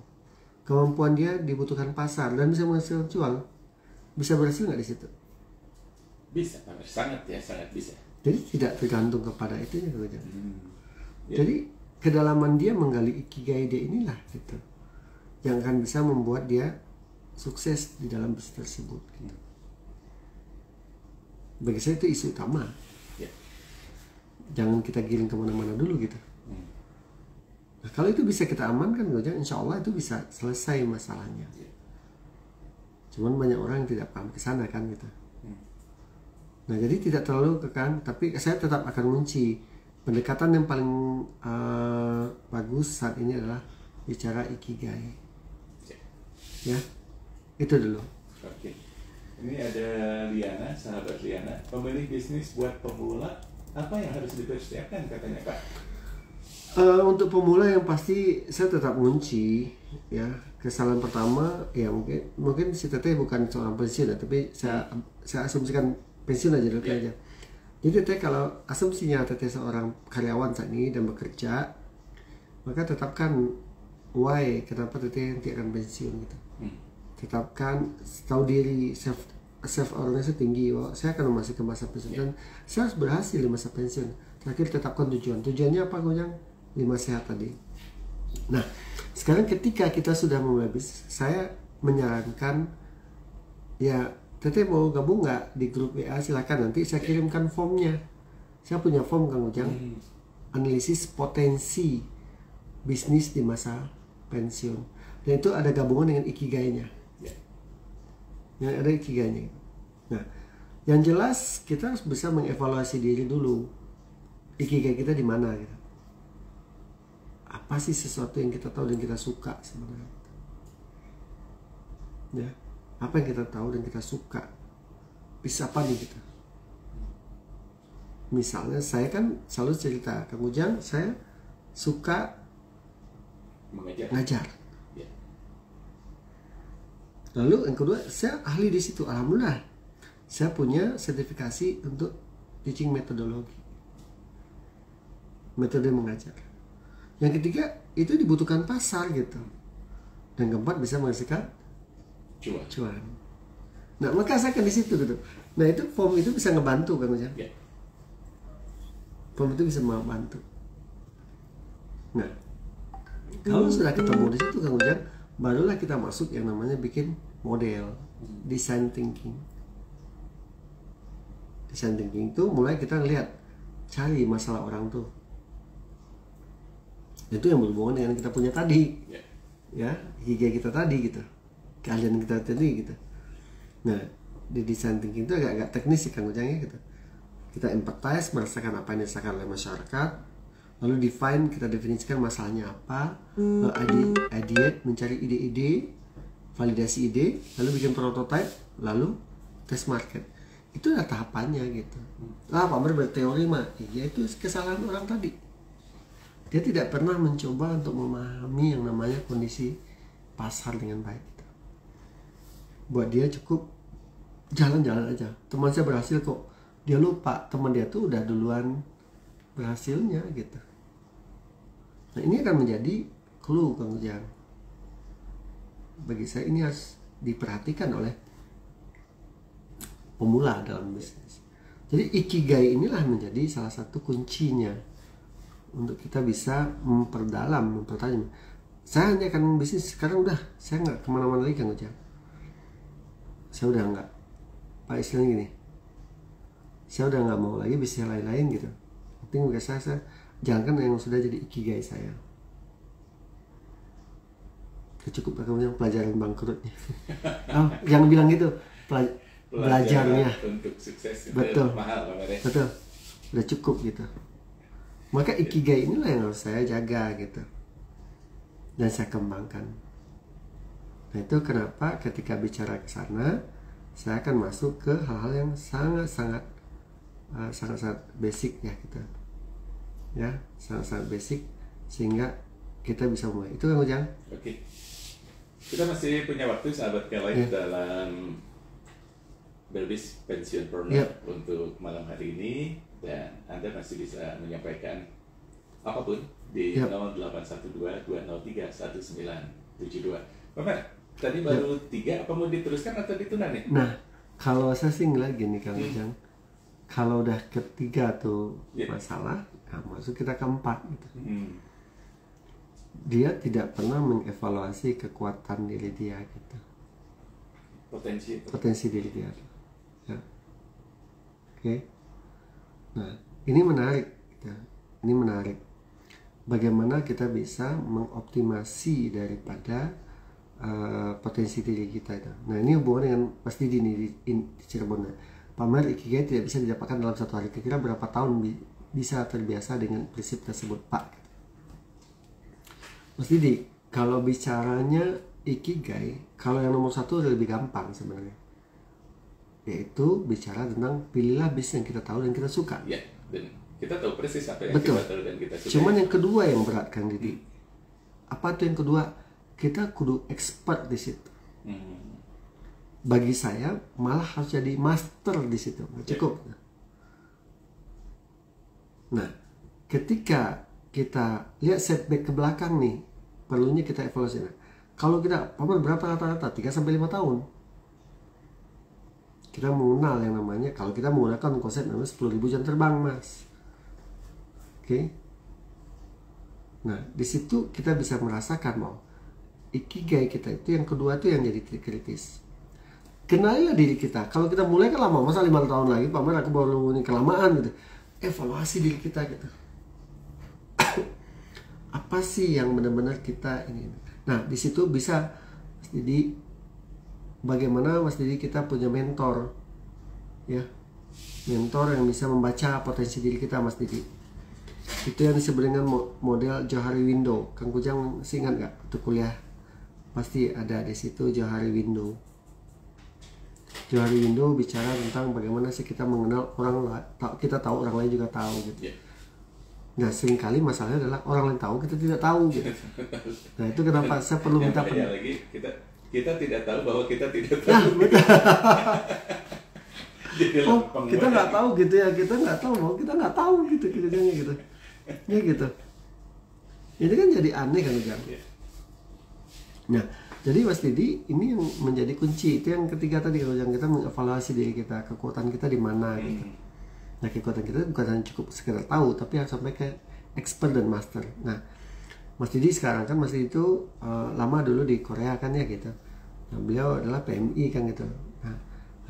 kemampuan dia dibutuhkan pasar dan bisa menghasilkan uang, bisa berhasil nggak di situ? Bisa, sangat bisa. Jadi tidak tergantung kepada itunya Kang Ujang. Jadi kedalaman dia menggali ikigai dia inilah gitu, yang akan bisa membuat dia sukses di dalam bisnis tersebut gitu. Bagi saya itu isu utama. Jangan kita giring kemana-mana dulu gitu. Nah, kalau itu bisa kita amankan, insya Allah itu bisa selesai masalahnya. Cuman banyak orang yang tidak paham ke sana kan gitu. Nah, jadi tidak terlalu kekang, tapi saya tetap akan mengunci pendekatan yang paling bagus saat ini adalah bicara ikigai. Ya, itu dulu. Oke. Ini ada Liana, sahabat Liana. Pemilih bisnis buat pemula, apa yang harus dipersiapkan katanya Kak? Untuk pemula yang pasti saya tetap mengunci ya. Kesalahan pertama ya mungkin si Teteh bukan seorang pensiun ya, tapi saya asumsikan pensiun aja dulu aja. Jadi Teteh kalau asumsinya Teteh seorang karyawan saat ini dan bekerja, maka tetapkan why kenapa Teteh nanti akan pensiun gitu. Tetapkan tahu diri, self awareness tinggi bahwa saya akan memasuki masa pensiun dan saya harus berhasil di masa pensiun. Terakhir tetapkan tujuannya apa Kang? 5 sehat tadi. Nah, sekarang ketika kita sudah mulai bisnis, saya menyarankan ya Teteh mau gabung nggak di grup WA, silakan, nanti saya kirimkan formnya. Saya punya form Kang Ujang, analisis potensi bisnis di masa pensiun, dan itu ada gabungan dengan ikigainya. Yang ada ikigainya. Nah, yang jelas kita harus bisa mengevaluasi diri dulu. Ikigai kita di mana gitu. Apa sih sesuatu yang kita tahu dan kita suka sebenarnya? Ya, apa yang kita tahu dan kita suka? Bisa apa nih kita? Misalnya saya kan selalu cerita, Kang Ujang, saya suka ngajar. Lalu yang kedua, saya ahli di situ. Alhamdulillah, saya punya sertifikasi untuk teaching metodologi, metode mengajar. Yang ketiga, itu dibutuhkan pasar gitu. Dan keempat, bisa menghasilkan cuan. Nah, maka saya akan di situ gitu. Nah, itu form itu bisa ngebantu Kang Ujang. Ya. Form itu bisa membantu. Nah, kalau sudah ketemu di situ Kang Ujang, barulah kita masuk yang namanya bikin model, design thinking. Design thinking itu mulai kita ngelihat, cari masalah orang tuh. Itu yang berhubungan dengan kita punya tadi, ya, ikigai kita tadi gitu, keahlian kita tadi gitu. Nah, di design thinking itu agak teknis sih Kang Ujang ya gitu. Kita empathize, merasakan apa yang dirasakan oleh masyarakat, lalu define, kita definisikan masalahnya apa, lalu ideate, mencari ide-ide, validasi ide, lalu bikin prototype, lalu test market. Itu adalah tahapannya gitu. Pak Mer berteori mah, iya itu kesalahan orang tadi. Dia tidak pernah mencoba untuk memahami yang namanya kondisi pasar dengan baik. Buat dia cukup jalan-jalan aja. Teman saya berhasil kok. Dia lupa teman dia tuh udah duluan berhasilnya gitu. Nah, ini akan menjadi clue Kang Ujang. Bagi saya ini harus diperhatikan oleh pemula dalam bisnis. Jadi ikigai inilah menjadi salah satu kuncinya untuk kita bisa memperdalam, mempertajam. Saya hanya akan bisnis sekarang udah, saya nggak kemana-mana lagi Kang Ujang. Saya udah nggak, Pak istilahnya gini, saya udah nggak mau lagi bisnis lain-lain gitu. Penting bagi saya jalankan yang sudah jadi ikigai saya. Cukup Kang Ujang pelajaran bangkrutnya. Oh, jangan bilang gitu, belajarnya untuk sukses betul, mahal Pak. Betul, udah cukup gitu. Maka ikigai inilah yang harus saya jaga gitu, dan saya kembangkan. Nah, itu kenapa ketika bicara ke sana, saya akan masuk ke hal-hal yang sangat-sangat basic ya gitu. Ya, sangat-sangat basic sehingga kita bisa mulai. Itu Kang Ujang. Oke. Kita masih punya waktu sahabat Kelight dalam Belbis Pensionpreneur untuk malam hari ini, dan Anda masih bisa menyampaikan apapun di 0812-203-1972. Bapak, tadi baru 3, apa mau diteruskan atau ditunda nih? Nah, kalau saya sih ngeliat gini Kang Ujang, kalau udah ketiga tuh masalah, nah masuk kita keempat gitu. Dia tidak pernah mengevaluasi kekuatan diri dia gitu. Potensi diri dia. Ya. Oke. Nah, ini menarik ya. Ini menarik. Bagaimana kita bisa mengoptimasi daripada potensi diri kita itu. Nah, ini hubungan dengan Mas Didi nih di Cirebon. Pak Mer, ikigai tidak bisa didapatkan dalam satu hari. Kira-kira berapa tahun bisa terbiasa dengan prinsip tersebut, Pak? Mas Didi, kalau bicaranya ikigai, kalau yang nomor satu lebih gampang sebenarnya, yaitu bicara tentang pilihlah bisnis yang kita tahu dan kita suka. Ya, dan kita tahu persis apa yang kita tahu dan kita suka. Cuman yang kedua yang berat Kang Didi. Apa tuh yang kedua? Kita kudu expert di situ. Bagi saya malah harus jadi master di situ. Cukup. Nah, ketika kita lihat setback ke belakang nih, perlunya kita evaluasi. Kalau kita berapa rata-rata 3-5 tahun, kita mengenal yang namanya, kalau kita menggunakan konsep namanya 10.000 jam terbang, Mas. Oke. Nah, di situ kita bisa merasakan bahwa ikigai kita itu yang kedua itu yang jadi titik kritis. Kenalilah diri kita. Kalau kita mulai kan lama, masa 5 tahun lagi, Pak Mer aku baru ini kelamaan gitu. Evaluasi diri kita gitu. Apa sih yang benar-benar kita ini? Nah, di situ bisa jadi bagaimana Mas Didi kita punya mentor, ya, mentor yang bisa membaca potensi diri kita, Mas Didi. Itu yang disebut dengan model Johari Window. Kang Ujang masih ingat nggak? Untuk kuliah pasti ada di situ Johari Window. Johari Window bicara tentang bagaimana sih kita mengenal orang lain, kita tahu orang lain juga tahu gitu. Nah, seringkali masalahnya adalah orang lain tahu, kita tidak tahu gitu. Nah, itu kenapa saya perlu minta lagi kita tidak tahu bahwa kita tidak tahu. Nah, betul. Kita nggak tahu gitu ya, kita nggak tahu bahwa kita nggak tahu gitu, gitu. Ya gitu. Ini kan jadi aneh kan Ujang. Nah, Jadi Mas Didi, ini yang menjadi kunci. Itu yang ketiga tadi, kalau yang kita mengevaluasi diri kita, kekuatan kita di mana gitu. Nah, kekuatan kita bukan hanya cukup sekedar tahu, tapi harus sampai ke expert dan master. Nah, Mas Didi sekarang kan, Mas Didi itu lama dulu di Korea kan ya gitu. Nah, beliau adalah PMI kan gitu. Nah,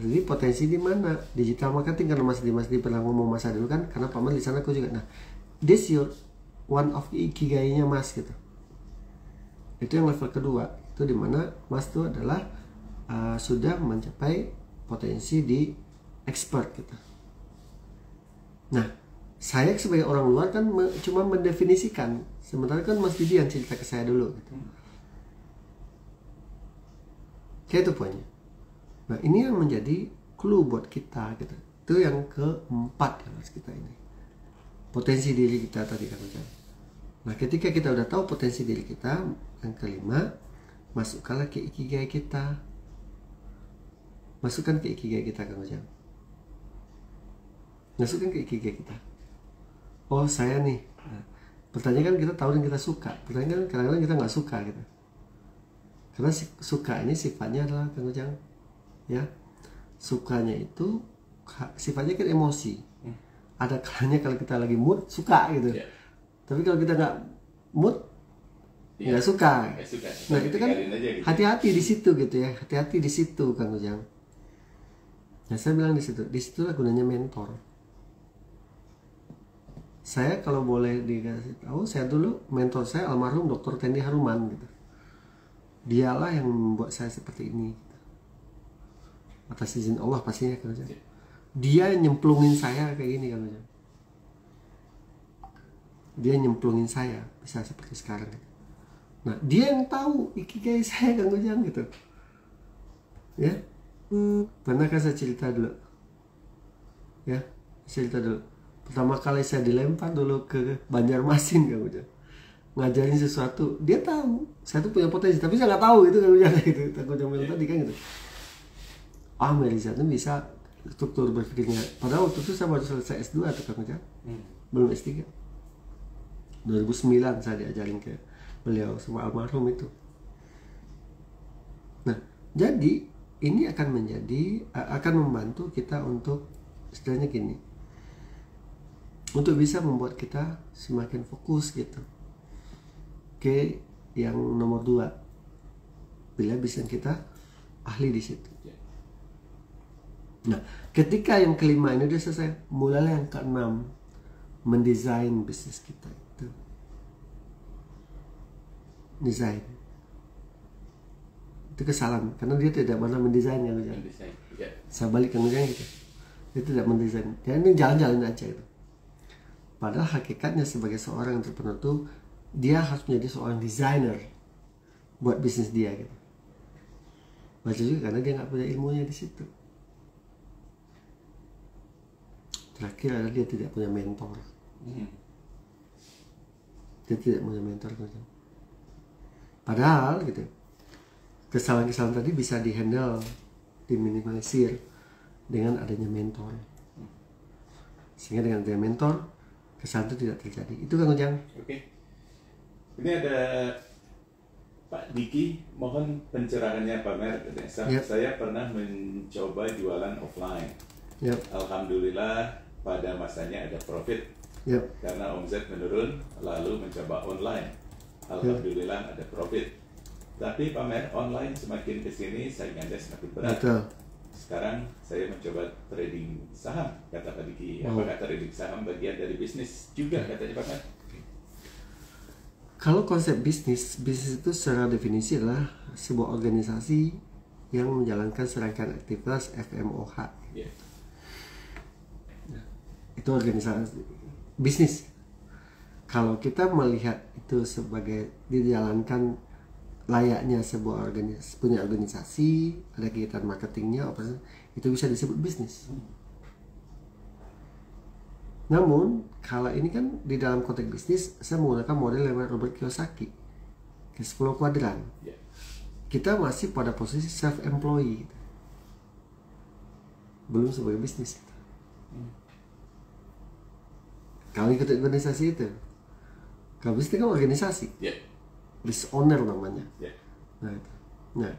Mas Didi potensi di mana? Digital marketing, karena Mas Didi pernah ngomong masa dulu kan, karena Pak Mar di sana aku juga. Nah, this your one of the ikigainya Mas gitu. Itu yang level kedua, itu dimana Mas itu adalah sudah mencapai potensi di expert gitu. Nah, saya sebagai orang luar kan cuma mendefinisikan, sementara kan Mas Didi yang cerita ke saya dulu gitu. Kayak itu poinnya. Nah, ini yang menjadi clue buat kita gitu. Itu yang keempat ya Mas kita ini. Potensi diri kita tadi kan Mas. Nah, ketika kita udah tahu potensi diri kita, yang kelima, masukkanlah ke ikigai kita. Masukkan ke ikigai kita Kang Ujang. Masukkan ke ikigai kita. Oh, saya nih. Nah, pertanyaan kan kita tahu dan kita suka. Pertanyaan kan kadang-kadang kita nggak suka gitu. Karena suka ini sifatnya adalah Kang Ujang, ya. Sukanya itu sifatnya kan emosi. Ada kalanya kalau kita lagi mood suka gitu. Yeah. Tapi kalau kita nggak mood, nggak suka. Nah, itu kan hati-hati di situ gitu ya. Hati-hati di situ Kang Ujang. Nah, saya bilang di situ lah gunanya mentor. Saya kalau boleh dikasih tahu, saya dulu mentor saya almarhum Dr. Tendi Haruman gitu. Dialah yang membuat saya seperti ini. Gitu. Atas izin Allah pastinya Kang Ujang. Dia nyemplungin saya kayak gini Kang Ujang. Dia nyemplungin saya bisa seperti sekarang. Nah, dia yang tahu ikigai saya Kang Ujang gitu. Ya. Pernahkah saya cerita dulu? Ya, cerita dulu. Pertama kali saya dilempar dulu ke Banjarmasin Kang Ujang. Ngajarin sesuatu, dia tahu saya tuh punya potensi, tapi saya nggak tahu itu Kang Ujang gitu. Kang Ujang bilang tadi kan gitu. Melisa tuh bisa struktur berpikirnya. Padahal waktu itu saya baru selesai S2 atau Kang Ujang. Belum S3. 2009 saya diajarin ke beliau sama almarhum itu. Nah, jadi ini akan membantu kita untuk istilahnya gini, untuk bisa membuat kita semakin fokus gitu ke yang nomor 2, bila bisa kita ahli di situ. Nah, ketika yang kelima ini udah selesai, mulailah yang keenam, mendesain bisnis kita itu. Desain itu kesalahan karena dia tidak pernah mendesain kan Ujang. Saya balik ke Ujang gitu, dia tidak mendesain, dia ini jalan-jalan aja itu. Padahal hakikatnya sebagai seorang entrepreneur tuh dia harus menjadi seorang desainer buat bisnis dia gitu. Baca juga karena dia nggak punya ilmunya di situ. Terakhir adalah dia tidak punya mentor. Dia tidak punya mentor gitu. Padahal gitu, kesalahan-kesalahan tadi bisa dihandle, diminimalisir dengan adanya mentor. Sehingga dengan adanya mentor, kesalahan itu tidak terjadi. Itu Kang Ujang. Oke. Ini ada Pak Diki, mohon pencerahannya Pak Mer. Saya pernah mencoba jualan offline. Alhamdulillah pada masanya ada profit. Karena omset menurun, lalu mencoba online. Alhamdulillah ada profit. Tapi Pak Mer, online semakin kesini saingannya semakin berat. Betul. Sekarang saya mencoba trading saham, kata Pak Diki. Apakah trading saham bagian dari bisnis juga, katanya Pak Mer? Kalau konsep bisnis itu secara definisi adalah sebuah organisasi yang menjalankan serangkaian aktivitas FMOH. Nah, itu organisasi bisnis. Kalau kita melihat itu sebagai dijalankan layaknya sebuah punya organisasi, ada kegiatan marketingnya, itu bisa disebut bisnis. Namun, kalau ini kan di dalam konteks bisnis, saya menggunakan model lewat Robert Kiyosaki, ke 10 kuadran. Kita masih pada posisi self-employed, belum sebagai bisnis. Kalau ikut organisasi itu, kalau bisnis kan organisasi, business owner namanya. Nah, itu. Nah,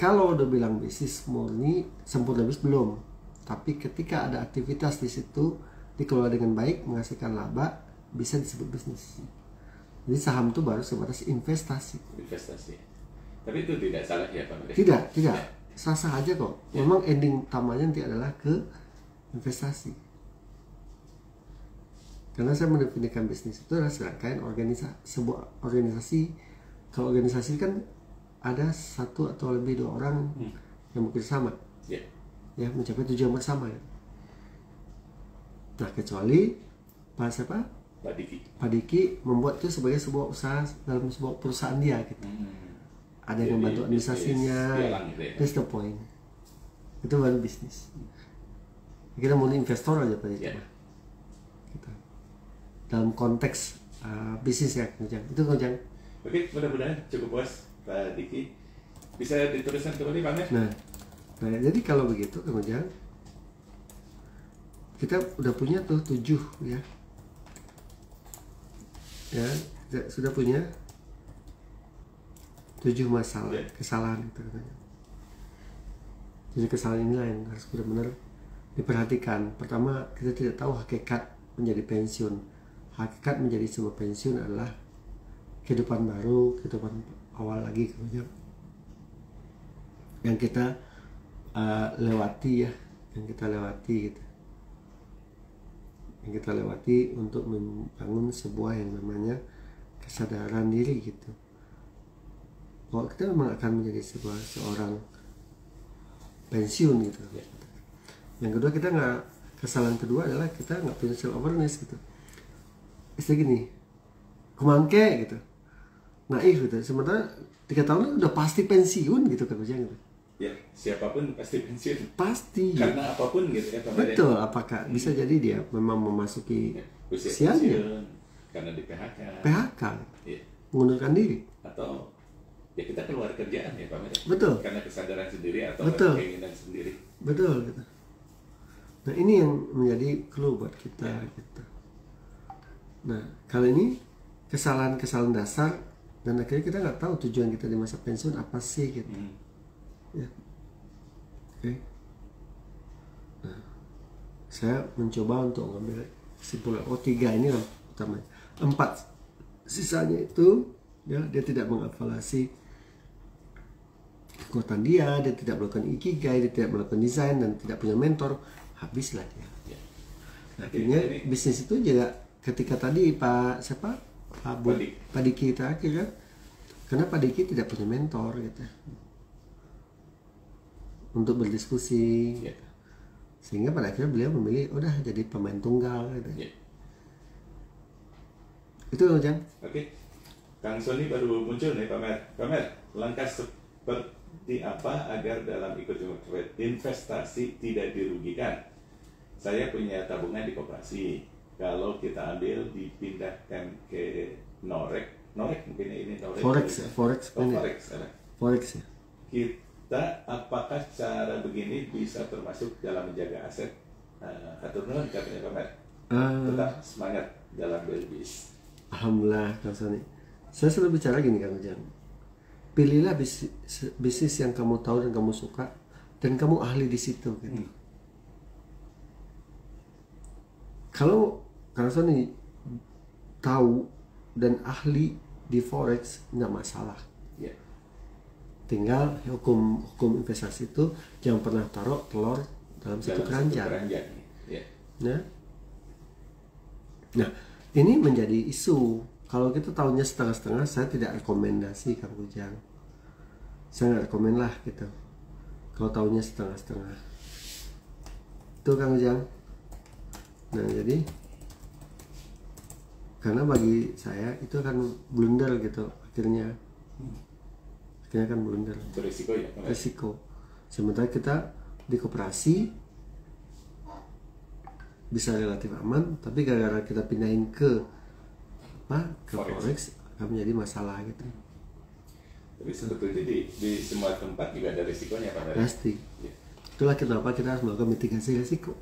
kalau udah bilang bisnis murni sempurna bisnis belum, tapi ketika ada aktivitas di situ dikelola dengan baik menghasilkan laba bisa disebut bisnis. Jadi saham itu baru sebatas investasi. Tapi itu tidak salah ya Pak Made? Tidak, sah-sah aja kok. Memang ending utamanya nanti adalah ke investasi. Karena saya mendefinisikan bisnis itu adalah serangkaian sebuah organisasi. Kalau organisasi kan ada satu atau lebih 2 orang yang bekerja sama, ya mencapai tujuan bersama. Ya. Nah, kecuali Pak Diki membuat itu sebagai sebuah usaha dalam sebuah perusahaan dia gitu. Ada yang membantu administrasinya, that's the point. Itu baru bisnis. Kita mau investor aja Pak Diki. Gitu. Dalam konteks bisnis ya, Kang Ujang. Itu Kang Ujang. Oke, mudah-mudahan cukup puas Pak Diki. Bisa diteruskan kembali Pak Mer? Nah, jadi kalau begitu Kang Ujang, kita udah punya tuh 7 ya. Ya, sudah punya 7 masalah, kesalahan gitu katanya. Jadi kesalahan inilah yang harus benar-benar diperhatikan. Pertama, kita tidak tahu hakikat menjadi pensiun. Hakikat menjadi sebuah pensiun adalah kehidupan baru, kehidupan awal lagi kemudian yang kita lewati ya, yang kita lewati gitu. Yang kita lewati untuk membangun sebuah yang namanya kesadaran diri gitu. Kalau kita memang akan menjadi seorang pensiun gitu. Yang kedua, kesalahan kedua adalah kita nggak punya self awareness gitu. Istilah gini, kumangke gitu, naif gitu. Sementara 3 tahun udah pasti pensiun gitu kan Ujang gitu. Ya, siapapun pasti pensiun. Pasti. Karena apapun gitu ya Pak. Betul, apakah bisa jadi dia memang memasuki usianya? Karena di PHK. Mengundurkan diri. Atau ya kita keluar kerjaan ya Pak Mer. Betul. Karena kesadaran sendiri atau keinginan sendiri. Betul gitu. Nah, ini yang menjadi clue buat kita gitu. Nah, kali ini kesalahan-kesalahan dasar dan akhirnya kita nggak tahu tujuan kita di masa pensiun apa sih gitu. Ya. Oke. Nah, saya mencoba untuk mengambil kesimpulan 3 ini lah utamanya. 4 sisanya itu ya, dia tidak mengevaluasi kekuatan dia tidak melakukan ikigai, dia tidak melakukan desain dan tidak punya mentor, habislah dia. Nah, akhirnya bisnis itu juga ketika tadi Pak Diki terakhir kan, karena Pak Diki tidak punya mentor gitu untuk berdiskusi, sehingga pada akhirnya beliau memilih udah jadi pemain tunggal gitu. Itu Ujang. Oke. Kang Sony baru muncul nih Pak Mer. Pak Mer, langkah seperti apa agar dalam ikut investasi tidak dirugikan? Saya punya tabungan di koperasi. Kalau kita ambil dipindahkan ke Norek mungkin ini Norek. Forex ya. Kita apakah cara begini bisa termasuk dalam menjaga aset? Atur nuhun katanya Pak Mer. Tetap semangat dalam berbisnis. Alhamdulillah Kang Sony. Saya selalu bicara gini Kang Ujang. Pilihlah bisnis yang kamu tahu dan kamu suka dan kamu ahli di situ gitu. Kalau Kang Sony tahu dan ahli di forex nggak masalah. Tinggal hukum investasi itu jangan pernah taruh telur dalam satu keranjang. Nah, ini menjadi isu. Kalau kita tahunya setengah-setengah, saya tidak rekomendasi Kang Ujang. Saya nggak rekomend lah gitu. Kalau tahunya setengah-setengah, itu Kang Ujang. Nah, jadi karena bagi saya itu akan blunder gitu akhirnya kan blunder. Berisiko ya. Risiko. Sementara kita di koperasi bisa relatif aman, tapi gara-gara kita pindahin ke forex akan menjadi masalah gitu. Tapi sebetulnya di semua tempat juga ada risikonya Pak. Pasti. Itulah kenapa kita harus melakukan mitigasi risiko.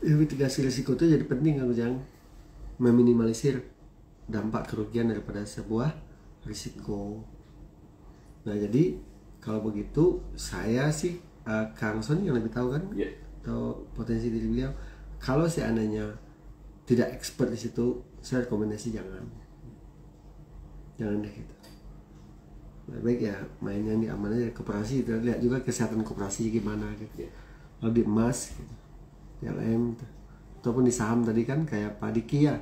Mitigasi risiko itu jadi penting Kang Ujang, meminimalisir dampak kerugian daripada sebuah risiko. Nah jadi kalau begitu saya sih Kang Son yang lebih tahu kan, atau potensi diri beliau. Kalau seandainya tidak expert di situ, saya rekomendasi jangan deh gitu. Baik ya mainnya di aman aja, koperasi kita lihat juga kesehatan koperasi gimana gitu. Kalau di emas gitu, di LM ataupun di saham tadi kan kayak Pak Diki ya,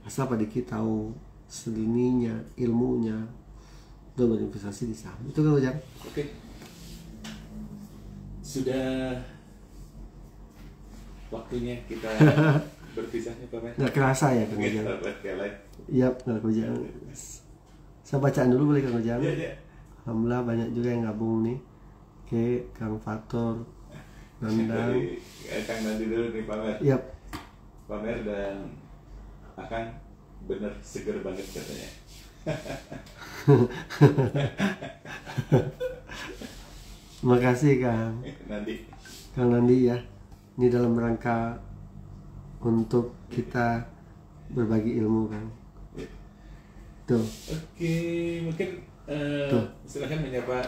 asal Pak Diki tahu selininya, ilmunya, udah berinvestasi di saham itu kan Ujang. Oke. Sudah waktunya kita berpisahnya Pak Mer. Nggak kerasa ya Kang Ujang. Iya, nggak Ujang. Saya bacaan dulu boleh Kang Ujang. Iya. Alhamdulillah banyak juga yang gabung nih. Oke, Kang Fatur, Nandang. Kang Nandi dulu nih Pak Mer. Yap. Pak Mer dan Akang bener seger banget katanya. Makasih Kang Nandi ya. Ini dalam rangka untuk kita berbagi ilmu Kang. Tuh. Oke, mungkin silakan menyapa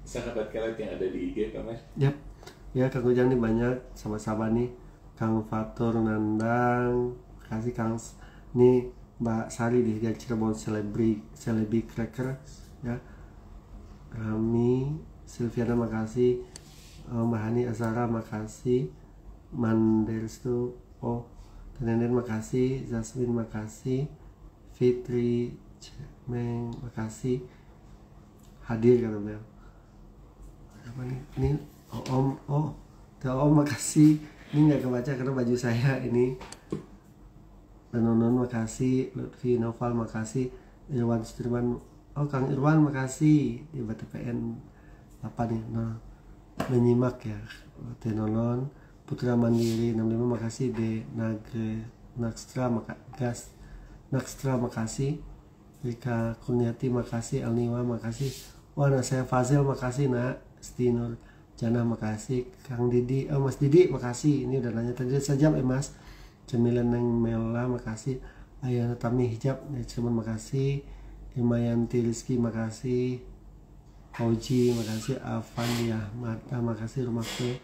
sahabat kalian yang ada di IG Pak Mer. Yap. Ya Kang Ujang nih banyak sama-sama nih. Kang Fatur, Nandang, kasih Kang nih Mbak Sari di Cirebon Celebi Cracker ya. Rami, Silviana makasih, Mbak Hani Azara makasih, Manderstu, Tenenden makasih, Zasmin makasih, Fitri Cemeng makasih, hadir kata beliau. Apa nih? Ini Om makasih. Ini nggak kebaca karena baju saya ini. Nonon makasih, Lutfi Noval makasih, Irwan Sudirman, Kang Irwan makasih di BTPN apa nih, nah menyimak ya, Tenonon, Putra Mandiri 65 makasih, D Nakstra makasih, Rika Kurniati makasih, Alniwa makasih, Wana saya Fazil makasih, Nak Stinur Jana makasih, Kang Didi, Mas Didi makasih, ini udah nanya tadi saja Mas. Cemilan Neng Mela makasih, Ayana Tami Hijab Cirebon makasih, Himayanti Rizky makasih, Oji makasih, Afania Mata makasih, Rumah P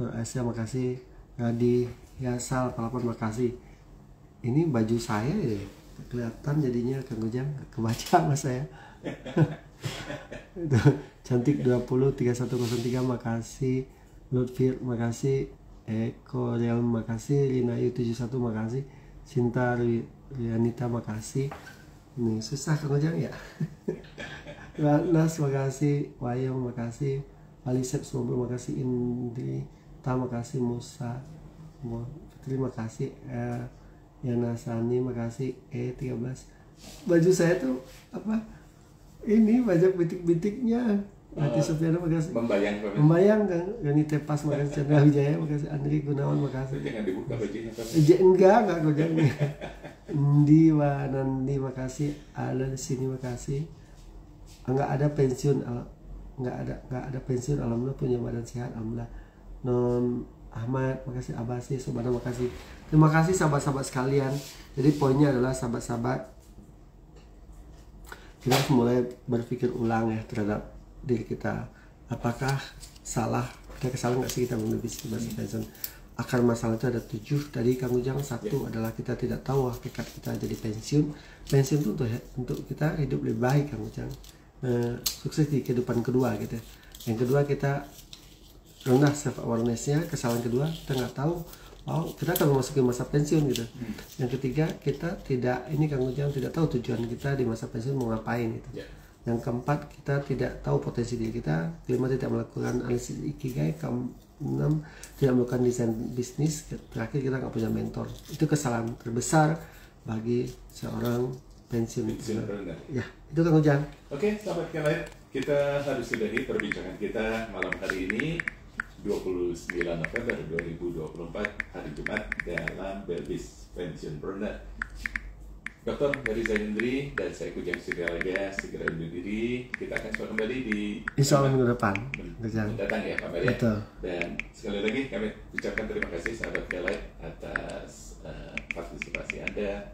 Nur Asia makasih, Radi Yasal Palapon makasih. Ini baju saya ya kelihatan jadinya Kang Ujang kebaca mas saya. Cantik 20 3103 makasih, Lutfi makasih, Eko Real makasih, Rina Yu 71 makasih, Sinta Rianita makasih. Ini susah Kang Ujang ya. Nas makasih, Wayong makasih, Alisep 90 makasih, Indri Ta makasih, Musa terima kasih, Yana Sani makasih, 13. Baju saya tuh apa? Ini banyak bintik-bintiknya. Hati Sofiana makasih. Membayang kan. Gani Tepas makasih. Chandra Wijaya makasih. Andri Gunawan makasih. Jangan dibuka bajunya Pak. Enggak Ujang. Nandi makasih. Ada di sini makasih. Enggak ada pensiun, enggak ada pensiun, alhamdulillah punya badan sehat alhamdulillah. Non Ahmad makasih, Abasi Subhana makasih. Terima kasih sahabat-sahabat sekalian. Jadi poinnya adalah sahabat-sahabat, kita harus mulai berpikir ulang ya terhadap diri kita. Apakah salah, ada kesalahan nggak sih kita mengambil bisnis pensiun? Akar masalah itu ada 7 tadi Kang Ujang. 1 adalah kita tidak tahu hakikat kita jadi pensiun. Pensiun itu untuk kita hidup lebih baik Kang Ujang, sukses di kehidupan kedua gitu. Yang kedua kita rendah self awareness-nya. Kesalahan kedua kita nggak tahu kita akan memasuki masa pensiun gitu. Yang ketiga kita tidak, ini Kang Ujang tidak tahu tujuan kita di masa pensiun mau ngapain gitu. Yang keempat kita tidak tahu potensi diri kita. Kelima tidak melakukan analisis ikigai. Keenam tidak melakukan desain bisnis. Terakhir kita nggak punya mentor. Itu kesalahan terbesar bagi seorang pensiun. Ya itu Kang Ujang. Oke sahabat kalian, kita harus sudahi perbincangan kita malam hari ini 29 November 2024 hari Jumat dalam Belbis Pensiunpreneur. Dr. Heri Zahendri dan saya Kujang Sidralaga segera undur diri. Kita akan coba kembali di insya Allah minggu depan datang ya Pak Mer ya. Dan sekali lagi kami ucapkan terima kasih sahabat Kelight atas partisipasi Anda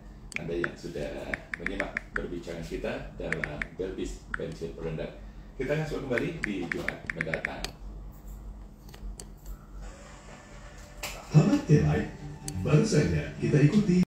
yang sudah menyimak perbincangan kita dalam Belbis Pensiunpreneur. Kita akan coba kembali di Jumat mendatang. Hamat Kelai, baru saja kita ikuti